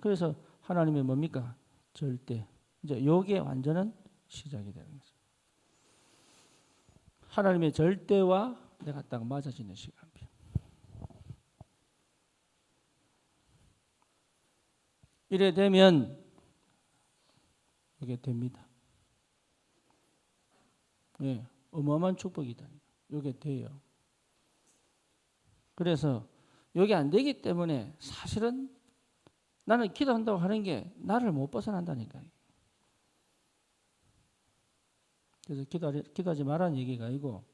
그래서 하나님의 뭡니까? 절대. 이제 요게 완전한 시작이 되는 거죠. 하나님의 절대와 내가 딱 맞아지는 시간. 이래 되면 이게 됩니다. 예, 어마어마한 축복이다. 이게 돼요. 그래서 이게 안 되기 때문에 사실은 나는 기도한다고 하는 게 나를 못 벗어난다니까. 그래서 기도하지 말라는 얘기가 아니고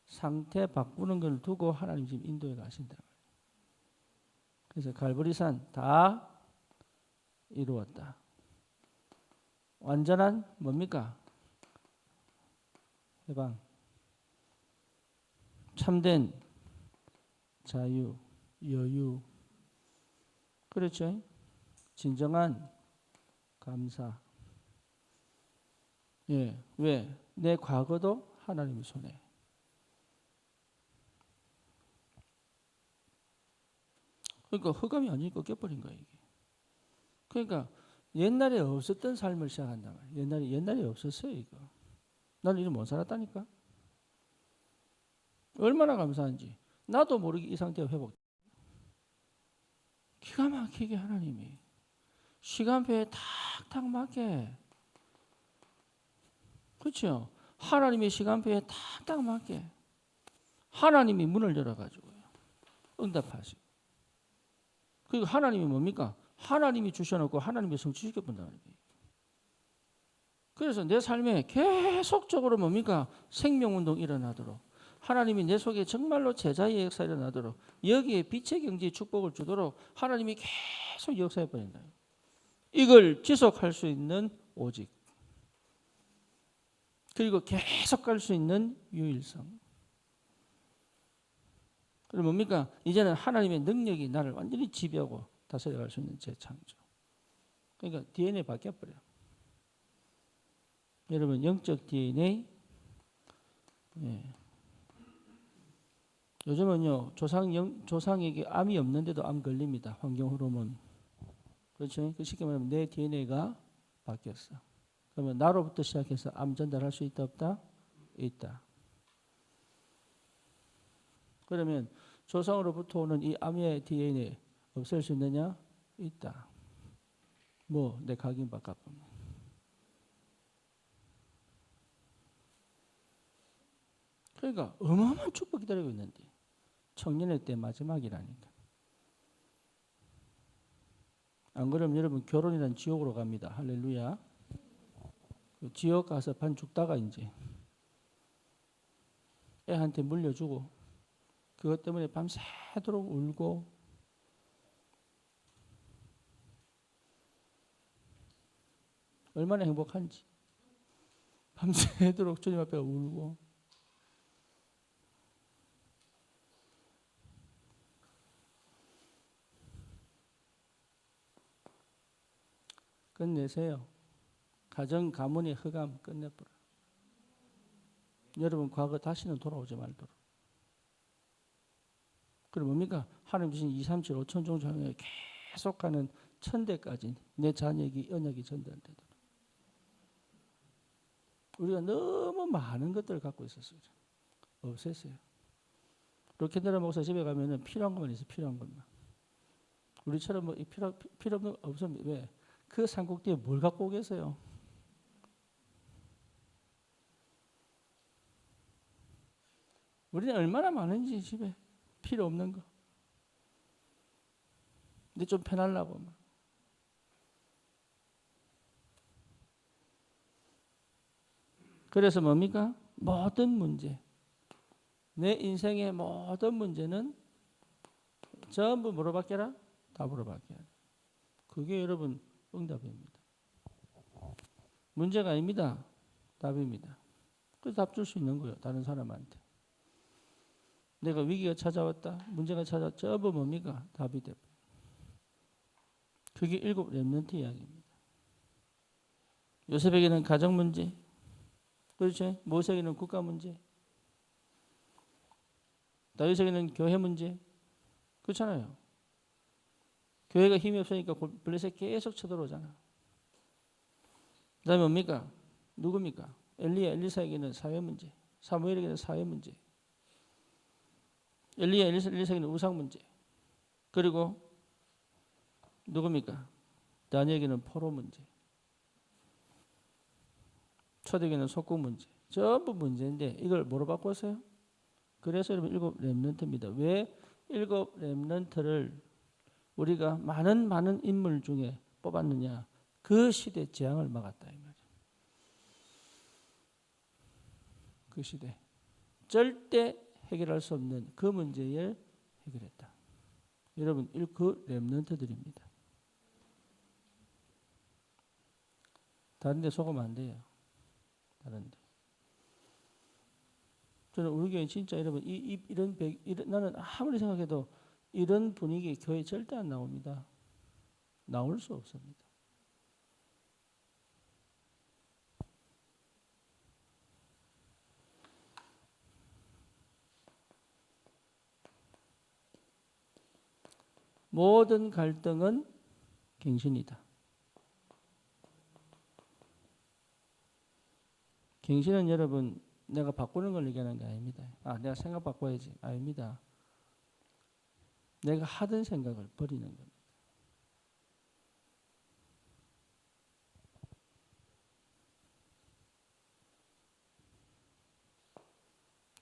상태 바꾸는 걸 두고 하나님 지금 인도에 가신다. 그래서 갈보리산 다 이루었다. 완전한 뭡니까? 해방. 참된 자유, 여유. 그렇죠? 진정한 감사. 예, 왜? 내 과거도 하나님의 손에. 그러니까 흑암이 완전히 꺾여버린 거예요, 이게. 그러니까 옛날에 없었던 삶을 시작한단 말이에요. 옛날에 없었어요, 이거. 나는 이를 못 살았다니까. 얼마나 감사한지. 나도 모르게 이 상태가 회복. 기가 막히게 하나님이 시간표에 탁탁 맞게. 그렇죠? 하나님의 시간표에 탁탁 맞게 하나님이 문을 열어가지고요. 응답하시고. 그리고 하나님이 뭡니까? 하나님이 주셔놓고 하나님이 성취시켜 본다는 거예요. 그래서 내 삶에 계속적으로 뭡니까? 생명운동 일어나도록 하나님이 내 속에 정말로 제자의 역사 일어나도록 여기에 빛의 경지의 축복을 주도록 하나님이 계속 역사해 버린다. 이걸 지속할 수 있는 오직 그리고 계속 갈 수 있는 유일성. 그리고 뭡니까? 이제는 하나님의 능력이 나를 완전히 지배하고 다스려갈 수 있는 재창조. 그러니까 DNA 바뀌어버려요. 여러분 영적 DNA. 예. 요즘은요 조상에게 암이 없는데도 암 걸립니다. 환경 호르몬. 그렇죠? 그 쉽게 말하면 내 DNA가 바뀌었어. 그러면 나로부터 시작해서 암 전달할 수 있다 없다? 있다. 그러면 조상으로부터 오는 이 암의 DNA 없앨 수 있느냐? 있다. 뭐 내 각인 바꿔보면. 그러니까 어마어마한 축복 기다리고 있는데 청년의 때 마지막이라니까. 안 그러면 여러분 결혼이란 지옥으로 갑니다. 할렐루야. 그 지옥 가서 반 죽다가 이제 애한테 물려주고 그것 때문에 밤새도록 울고 얼마나 행복한지 밤새도록 주님 앞에 울고 끝내세요. 가정 가문의 흑암 끝내버려. 여러분 과거 다시는 돌아오지 말도록. 그럼 뭡니까? 하나님 주신 2, 3, 7, 5천 종장에 계속하는 천대까지 내 자녀에게 언약이 전달되도록. 우리가 너무 많은 것들을 갖고 있었어요. 없앴어요. 로켓드라 목사 집에 가면은 필요한 것만 있어. 필요한 것만. 우리처럼 뭐 필요 없는 거 없으면 왜? 그 산꼭대에 뭘 갖고 오겠어요? 우리는 얼마나 많은지 집에 필요 없는 거. 근데 좀 편하려고 막. 그래서 뭡니까? 모든 문제, 내 인생의 모든 문제는 전부 뭐로 바뀌라? 답으로 바뀌어야 돼. 그게 여러분 응답입니다. 문제가 아닙니다. 답입니다. 그래서 답 줄 수 있는 거예요. 다른 사람한테. 내가 위기가 찾아왔다. 문제가 찾아왔다. 전부 뭡니까? 답이 돼. 그게 7 렘넌트 이야기입니다. 요셉에게는 가정 문제, 그렇죠? 모세에게는 국가 문제, 다윗에게는 교회 문제, 그렇잖아요. 교회가 힘이 없으니까 블레셋 계속 쳐들어오잖아. 그 다음에 뭡니까? 누굽니까? 엘리사에게는 사회 문제, 사무엘에게는 사회 문제, 엘리사에게는 우상 문제, 그리고 누굽니까? 다니엘에게는 포로 문제, 초대에게는 속국 문제, 전부 문제인데 이걸 뭐로 바꿨어요? 그래서 여러분 7 렘넌트입니다. 왜 7 렘넌트를 우리가 많은 인물 중에 뽑았느냐? 그 시대 재앙을 막았다 이 말이에요. 그 시대 절대 해결할 수 없는 그 문제를 해결했다. 여러분 그 렘넌트들입니다. 다른 데 속으면 안 돼요. 다른 데. 저는 우리 교회 진짜 여러분 이런 나는 아무리 생각해도 이런 분위기 교회 절대 안 나옵니다. 나올 수 없습니다. 모든 갈등은 갱신이다. 갱신은 여러분 내가 바꾸는 걸 얘기하는 게 아닙니다. 내가 생각 바꿔야지. 아닙니다. 내가 하던 생각을 버리는 겁니다.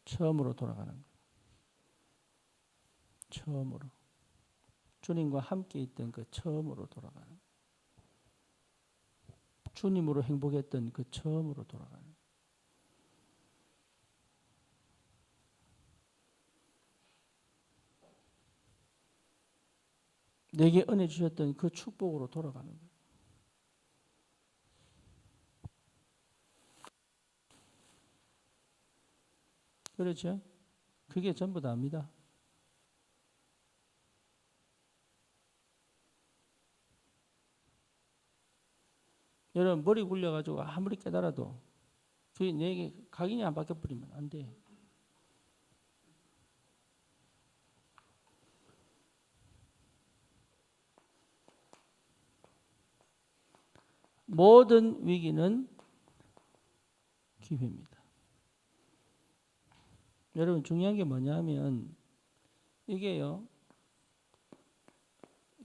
처음으로 돌아가는 거예요. 처음으로. 주님과 함께 있던 그 처음으로 돌아가는 거예요. 주님으로 행복했던 그 처음으로 돌아가는 거예요. 내게 은혜 주셨던 그 축복으로 돌아가는 거예요. 그렇죠? 그게 전부 다입니다. 여러분 머리 굴려가지고 아무리 깨달아도 그게 내게 각인이 안 바뀌어버리면 안 돼. 모든 위기는 기회입니다. 여러분 중요한 게 뭐냐면 이게요.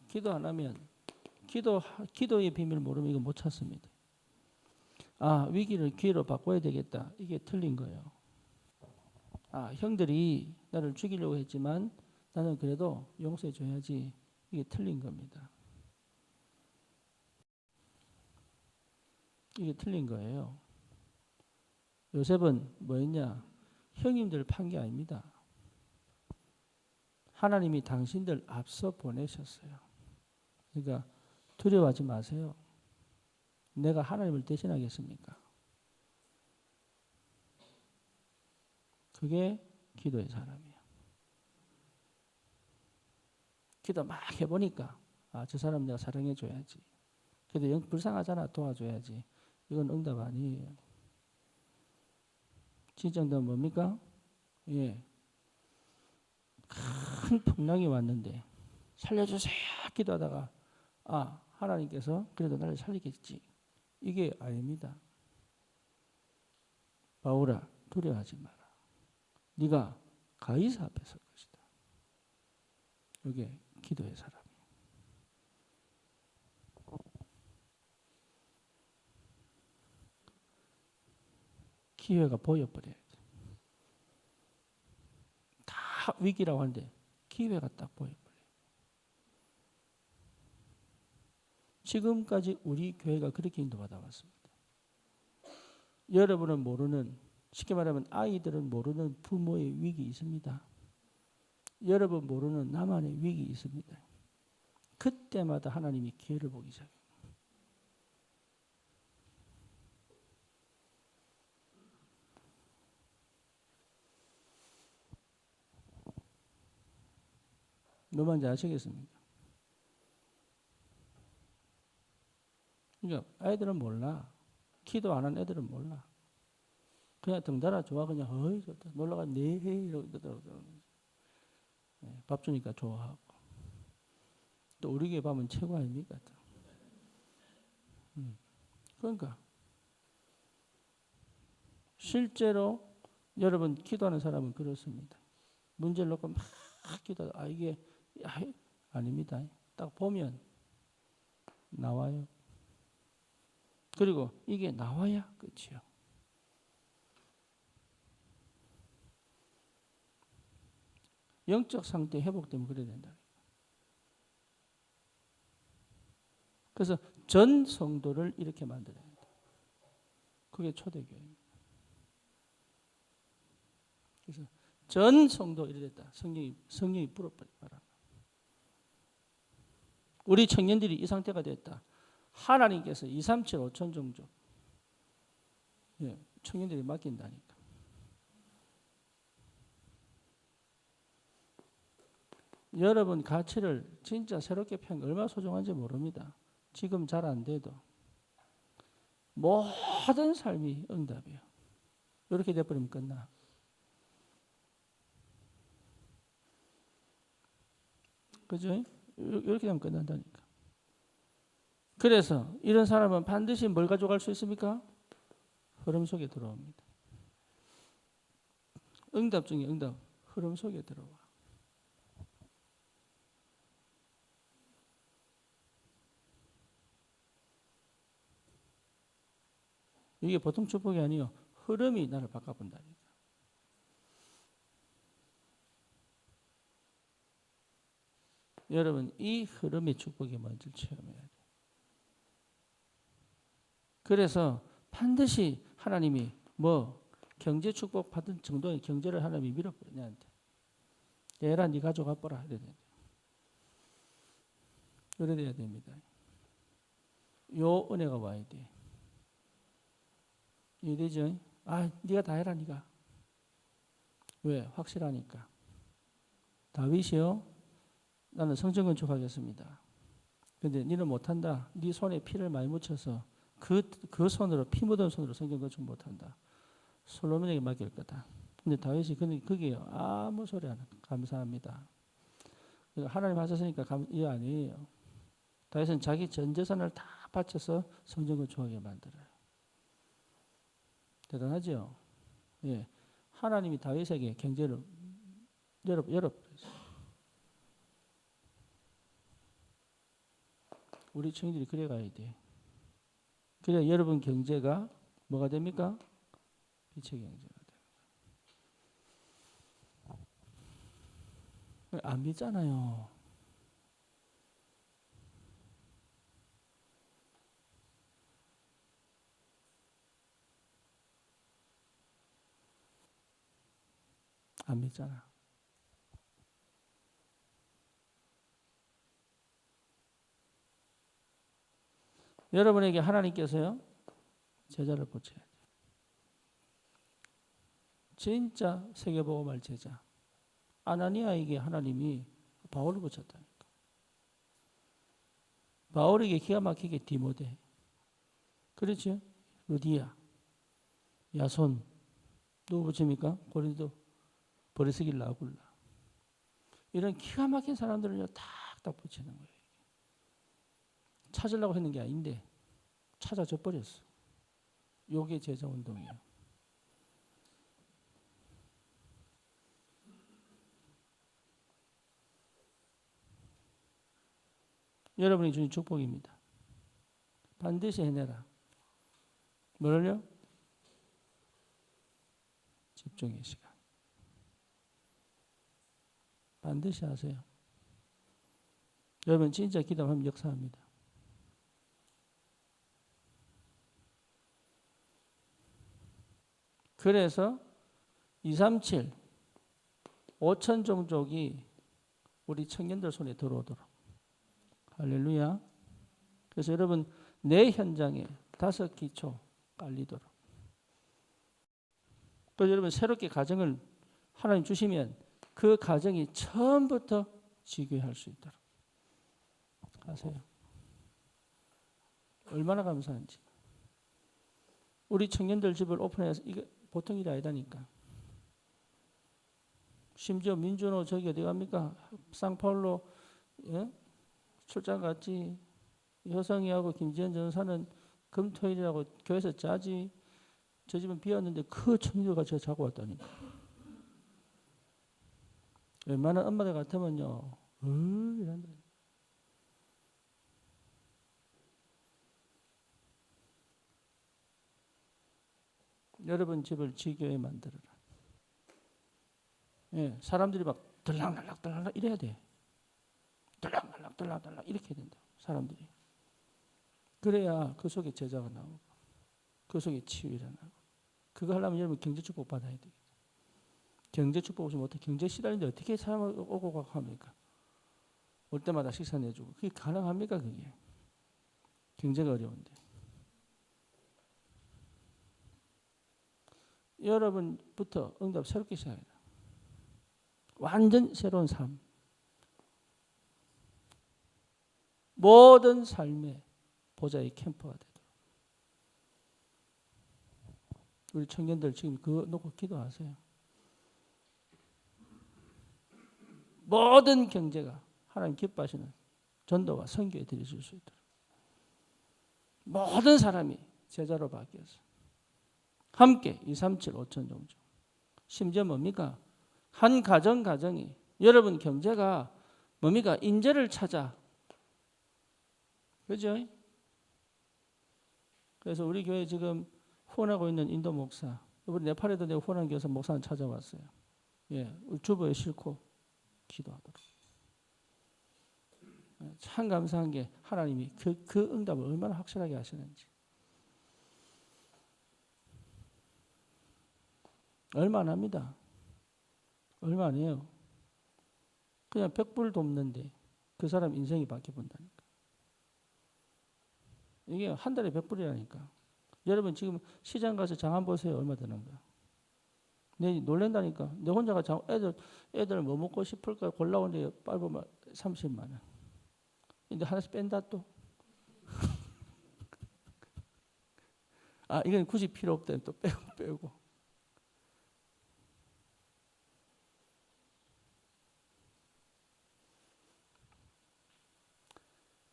기도 안 하면 기도의 비밀을 모르면 이거 못 찾습니다. 위기를 기회로 바꿔야 되겠다. 이게 틀린 거예요. 형들이 나를 죽이려고 했지만 나는 그래도 용서해 줘야지. 이게 틀린 겁니다. 이게 틀린 거예요. 요셉은 뭐였냐? 형님들 판 게 아닙니다. 하나님이 당신들 앞서 보내셨어요. 그러니까 두려워하지 마세요. 내가 하나님을 대신하겠습니까? 그게 기도의 사람이에요. 기도 막 해보니까 저 사람 내가 사랑해줘야지. 그래도 영 불쌍하잖아. 도와줘야지. 이건 응답 아니에요. 진짜 응답은 뭡니까? 큰 풍랑이 왔는데 살려주세요 기도하다가 하나님께서 그래도 나를 살리겠지. 이게 아닙니다. 바울아 두려워하지 마라. 네가 가이사 앞에 설 것이다. 이게 기도의 사람이에요. 기회가 보여버려야지. 다 위기라고 하는데 기회가 딱 보여버려요. 지금까지 우리 교회가 그렇게 인도받아 왔습니다. 여러분은 모르는 쉽게 말하면 아이들은 모르는 부모의 위기 있습니다. 여러분 모르는 나만의 위기 있습니다. 그때마다 하나님이 기회를 보기 시작해요. 뭐만지 아시겠습니까? 그러니까 아이들은 몰라. 기도 안 한 애들은 몰라. 그냥 덩달아 좋아. 그냥 어이 좋다. 놀러가 네 이러더라고요. 밥 주니까 좋아하고. 또 우리 교회 밥은 최고 아닙니까? 그러니까 실제로 여러분 기도하는 사람은 그렇습니다. 문제를 놓고 막 기도하다 이게 아닙니다. 딱 보면 나와요. 그리고 이게 나와야 끝이요. 영적 상태 회복되면 그래야 된다. 그래서 전 성도를 이렇게 만들어야 된다. 그게 초대교회입니다. 그래서 전 성도 이래 됐다. 성령이 불어버리 바라. 우리 청년들이 이 상태가 됐다. 하나님께서 2, 3, 7, 5천 종족 청년들이 맡긴다니까. 여러분 가치를 진짜 새롭게 편 얼마나 소중한지 모릅니다. 지금 잘 안 돼도 모든 삶이 응답이에요. 이렇게 돼버리면 끝나. 그죠? 이렇게 되면 끝난다니까. 그래서 이런 사람은 반드시 뭘 가져갈 수 있습니까? 흐름 속에 들어옵니다. 응답 중에 응답, 흐름 속에 들어와. 이게 보통 축복이 아니에요. 흐름이 나를 바꿔본다니까. 여러분 이 흐름의 축복이 뭔지 체험해야 돼요. 그래서 반드시 하나님이 경제 축복 받은 정도의 경제를 하나님이 밀어버려 내한테. 얘라 네 가져가 보라 이래야 돼. 그래야 됩니다. 요 은혜가 와야 돼. 이해되죠? 네가 다 해라 네가. 왜? 확실하니까. 다윗이요. 나는 성전 건축하겠습니다. 근데 니는 못한다. 네 손에 피를 많이 묻혀서 그 손으로 피 묻은 손으로 성전 건축 못한다. 솔로몬에게 맡길 거다. 근데 다윗이 그게 아무 소리 안 하고 감사합니다. 하나님 하셨으니까 이거 아니에요. 다윗은 자기 전 재산을 다 바쳐서 성전 건축하게 만들어요. 대단하죠? 예. 하나님이 다윗에게 경제를 열어버렸어요. 우리 청년들이 그래 가야 돼. 그래야 여러분 경제가 뭐가 됩니까? 빛의 경제가 돼요. 안 믿잖아요. 안 믿잖아. 여러분에게 하나님께서요 제자를 붙여야 돼요. 진짜 세계복음할 제자 아나니아에게 하나님이 바울을 붙였다니까. 바울에게 기가 막히게 디모데, 그렇죠? 루디아, 야손, 누구 붙입니까? 고린도, 버리스길 라굴라. 이런 기가 막힌 사람들을 탁탁 붙이는 거예요. 찾으려고 했는 게 아닌데 찾아져 버렸어. 요게 제자 운동이에요. 여러분이 주신 축복입니다. 반드시 해내라. 뭐를요? 집중의 시간. 반드시 하세요. 여러분 진짜 기도하면 역사합니다. 그래서 237, 5천 종족이 우리 청년들 손에 들어오도록. 할렐루야. 그래서 여러분 내 현장에 5기초 깔리도록. 또 여러분 새롭게 가정을 하나님 주시면 그 가정이 처음부터 지교할 수 있도록 하세요. 얼마나 감사한지. 우리 청년들 집을 오픈해서 이게 보통 일이 아니다니까. 심지어 민준호 저기 어디 갑니까? 상파울로 예? 출장 갔지. 효성이하고 김지현 전사는 금토일이라고 교회에서 자지. 저 집은 비었는데 그 청년들과 제가 자고 왔다니까. 웬만한 엄마들 같으면요. 이란다. 여러분 집을 지교에 만들어라. 예, 사람들이 막 들락날락 이래야 돼. 들락날락 이렇게 해야 된다. 사람들이. 그래야 그 속에 제자가 나오고 그 속에 치유 일어나고. 그거 하려면 여러분 경제 축복 받아야 돼. 경제 축복 없으면 어떻게 경제 시달리는데 어떻게 사람을 오고 가고 합니까? 올 때마다 식사 내주고 그게 가능합니까? 그게 경제가 어려운데. 여러분부터 응답 새롭게 시작해라. 완전 새로운 삶. 모든 삶의 보좌의 캠프가 되도록. 우리 청년들 지금 그거 놓고 기도하세요. 모든 경제가 하나님 기뻐하시는 전도와 선교에 드려질 수 있도록. 모든 사람이 제자로 바뀌어서 함께 237, 5천 종족. 심지어 뭡니까? 한 가정이 여러분 경제가 뭡니까? 인재를 찾아. 그죠? 그래서 우리 교회 지금 후원하고 있는 인도 목사, 이번 네팔에도 내가 후원한 교사 목사는 찾아왔어요. 예, 우리 주보에 싣고 기도하도록. 참 감사한 게 하나님이 그 응답을 얼마나 확실하게 하시는지. 얼마 안 합니다. 얼마 안 해요. 그냥 100불 돕는데 그 사람 인생이 바뀌어본다니까. 이게 한 달에 100불이라니까. 여러분 지금 시장 가서 장 한 보세요. 얼마 되는가. 내 놀란다니까. 내 혼자가 애들 뭐 먹고 싶을까 골라오는데 빨보면 30만 원. 근데 하나씩 뺀다 또. 아 이건 굳이 필요 없다. 또 빼고.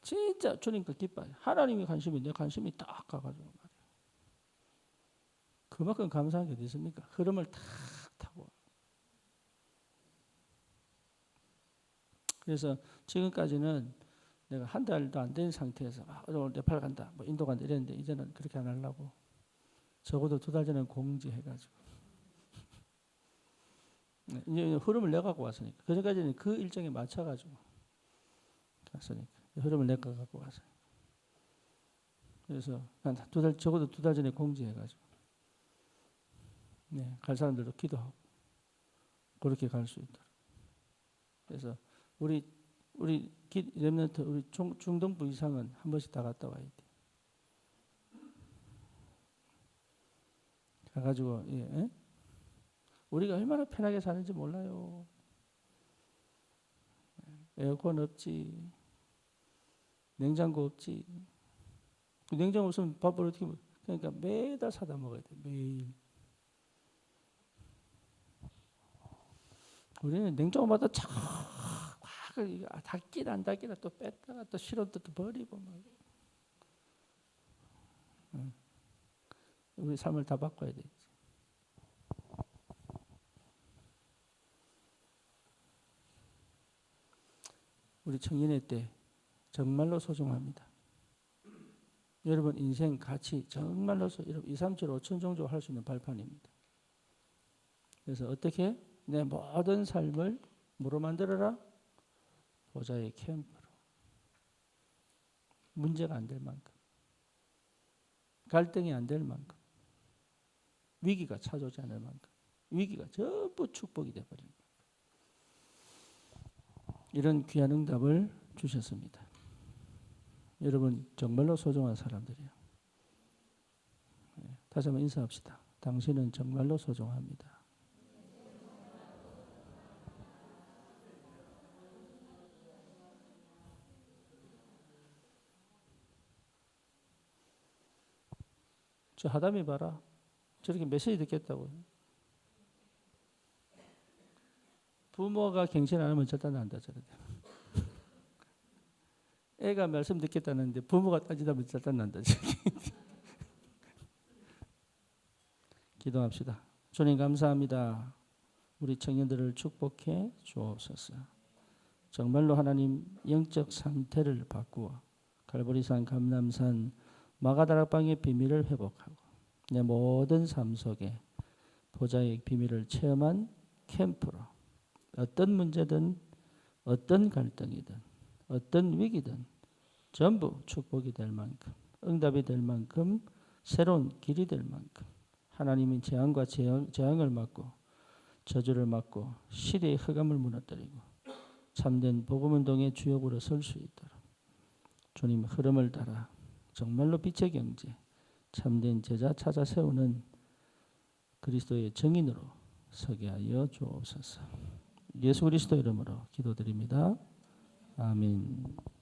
진짜 주님께 기뻐요. 하나님의 관심이 내 관심이 딱 가가지고 말이에요. 그만큼 감사한 게 어디 있습니까? 흐름을 탁 타고. 그래서 지금까지는 내가 한 달도 안 된 상태에서 오늘 네팔 간다, 뭐 인도 간다 이랬는데 이제는 그렇게 안 하려고 적어도 2달 전에 공지해가지고 이제 흐름을 내갖고 왔으니까 그전까지는 그 일정에 맞춰가지고 갔으니까 흐름을 내갖고 와서 그래서 한 2달 적어도 2달 전에 공지해가지고 갈 사람들도 기도하고 그렇게 갈 수 있도록. 그래서 우리 렘넌트 우리 중동부 이상은 한 번씩 다 갔다 와야 돼. 가가지고 우리가 얼마나 편하게 사는지 몰라요. 에어컨 없지, 냉장고 없지. 냉장고 없으면 밥을 어떻게 먹어? 그러니까 매달 사다 먹어야 돼. 매일. 우리는 냉장고마다 닫기다 안 닫기다 또 뺐다가 또 실어도 또 버리고 막. 우리 삶을 다 바꿔야 돼. 우리 청년의 때 정말로 소중합니다. 여러분 인생 가치 정말로 2, 3, 7, 5천 정도 할 수 있는 발판입니다. 그래서 어떻게 내 모든 삶을 뭐로 만들어라? 보좌의 캠프로. 문제가 안 될 만큼. 갈등이 안 될 만큼. 위기가 찾아오지 않을 만큼 위기가 전부 축복이 되어버리는 거예요. 이런 귀한 응답을 주셨습니다. 여러분 정말로 소중한 사람들이에요. 다시 한번 인사합시다. 당신은 정말로 소중합니다. 저 하담이 봐라. 저렇게 메시지 듣겠다고요. 부모가 갱신 안 하면 절대 난다 저러대. 애가 말씀 듣겠다는데 부모가 따지다면 절대 난다. 기도합시다. 주님 감사합니다. 우리 청년들을 축복해 주옵소서. 정말로 하나님 영적 상태를 바꾸어 갈보리산, 감람산, 마가다락방의 비밀을 회복하고 내 모든 삶 속에 보좌의 비밀을 체험한 캠프로 어떤 문제든 어떤 갈등이든 어떤 위기든 전부 축복이 될 만큼 응답이 될 만큼 새로운 길이 될 만큼 하나님의 재앙과 재앙을 막고 저주를 막고 시대의 흑암을 무너뜨리고 참된 복음운동의 주역으로 설 수 있도록 주님 흐름을 따라 정말로 빛의 경제 참된 제자 찾아 세우는 그리스도의 증인으로 서게 하여 주옵소서. 예수 그리스도 이름으로 기도드립니다. 아멘.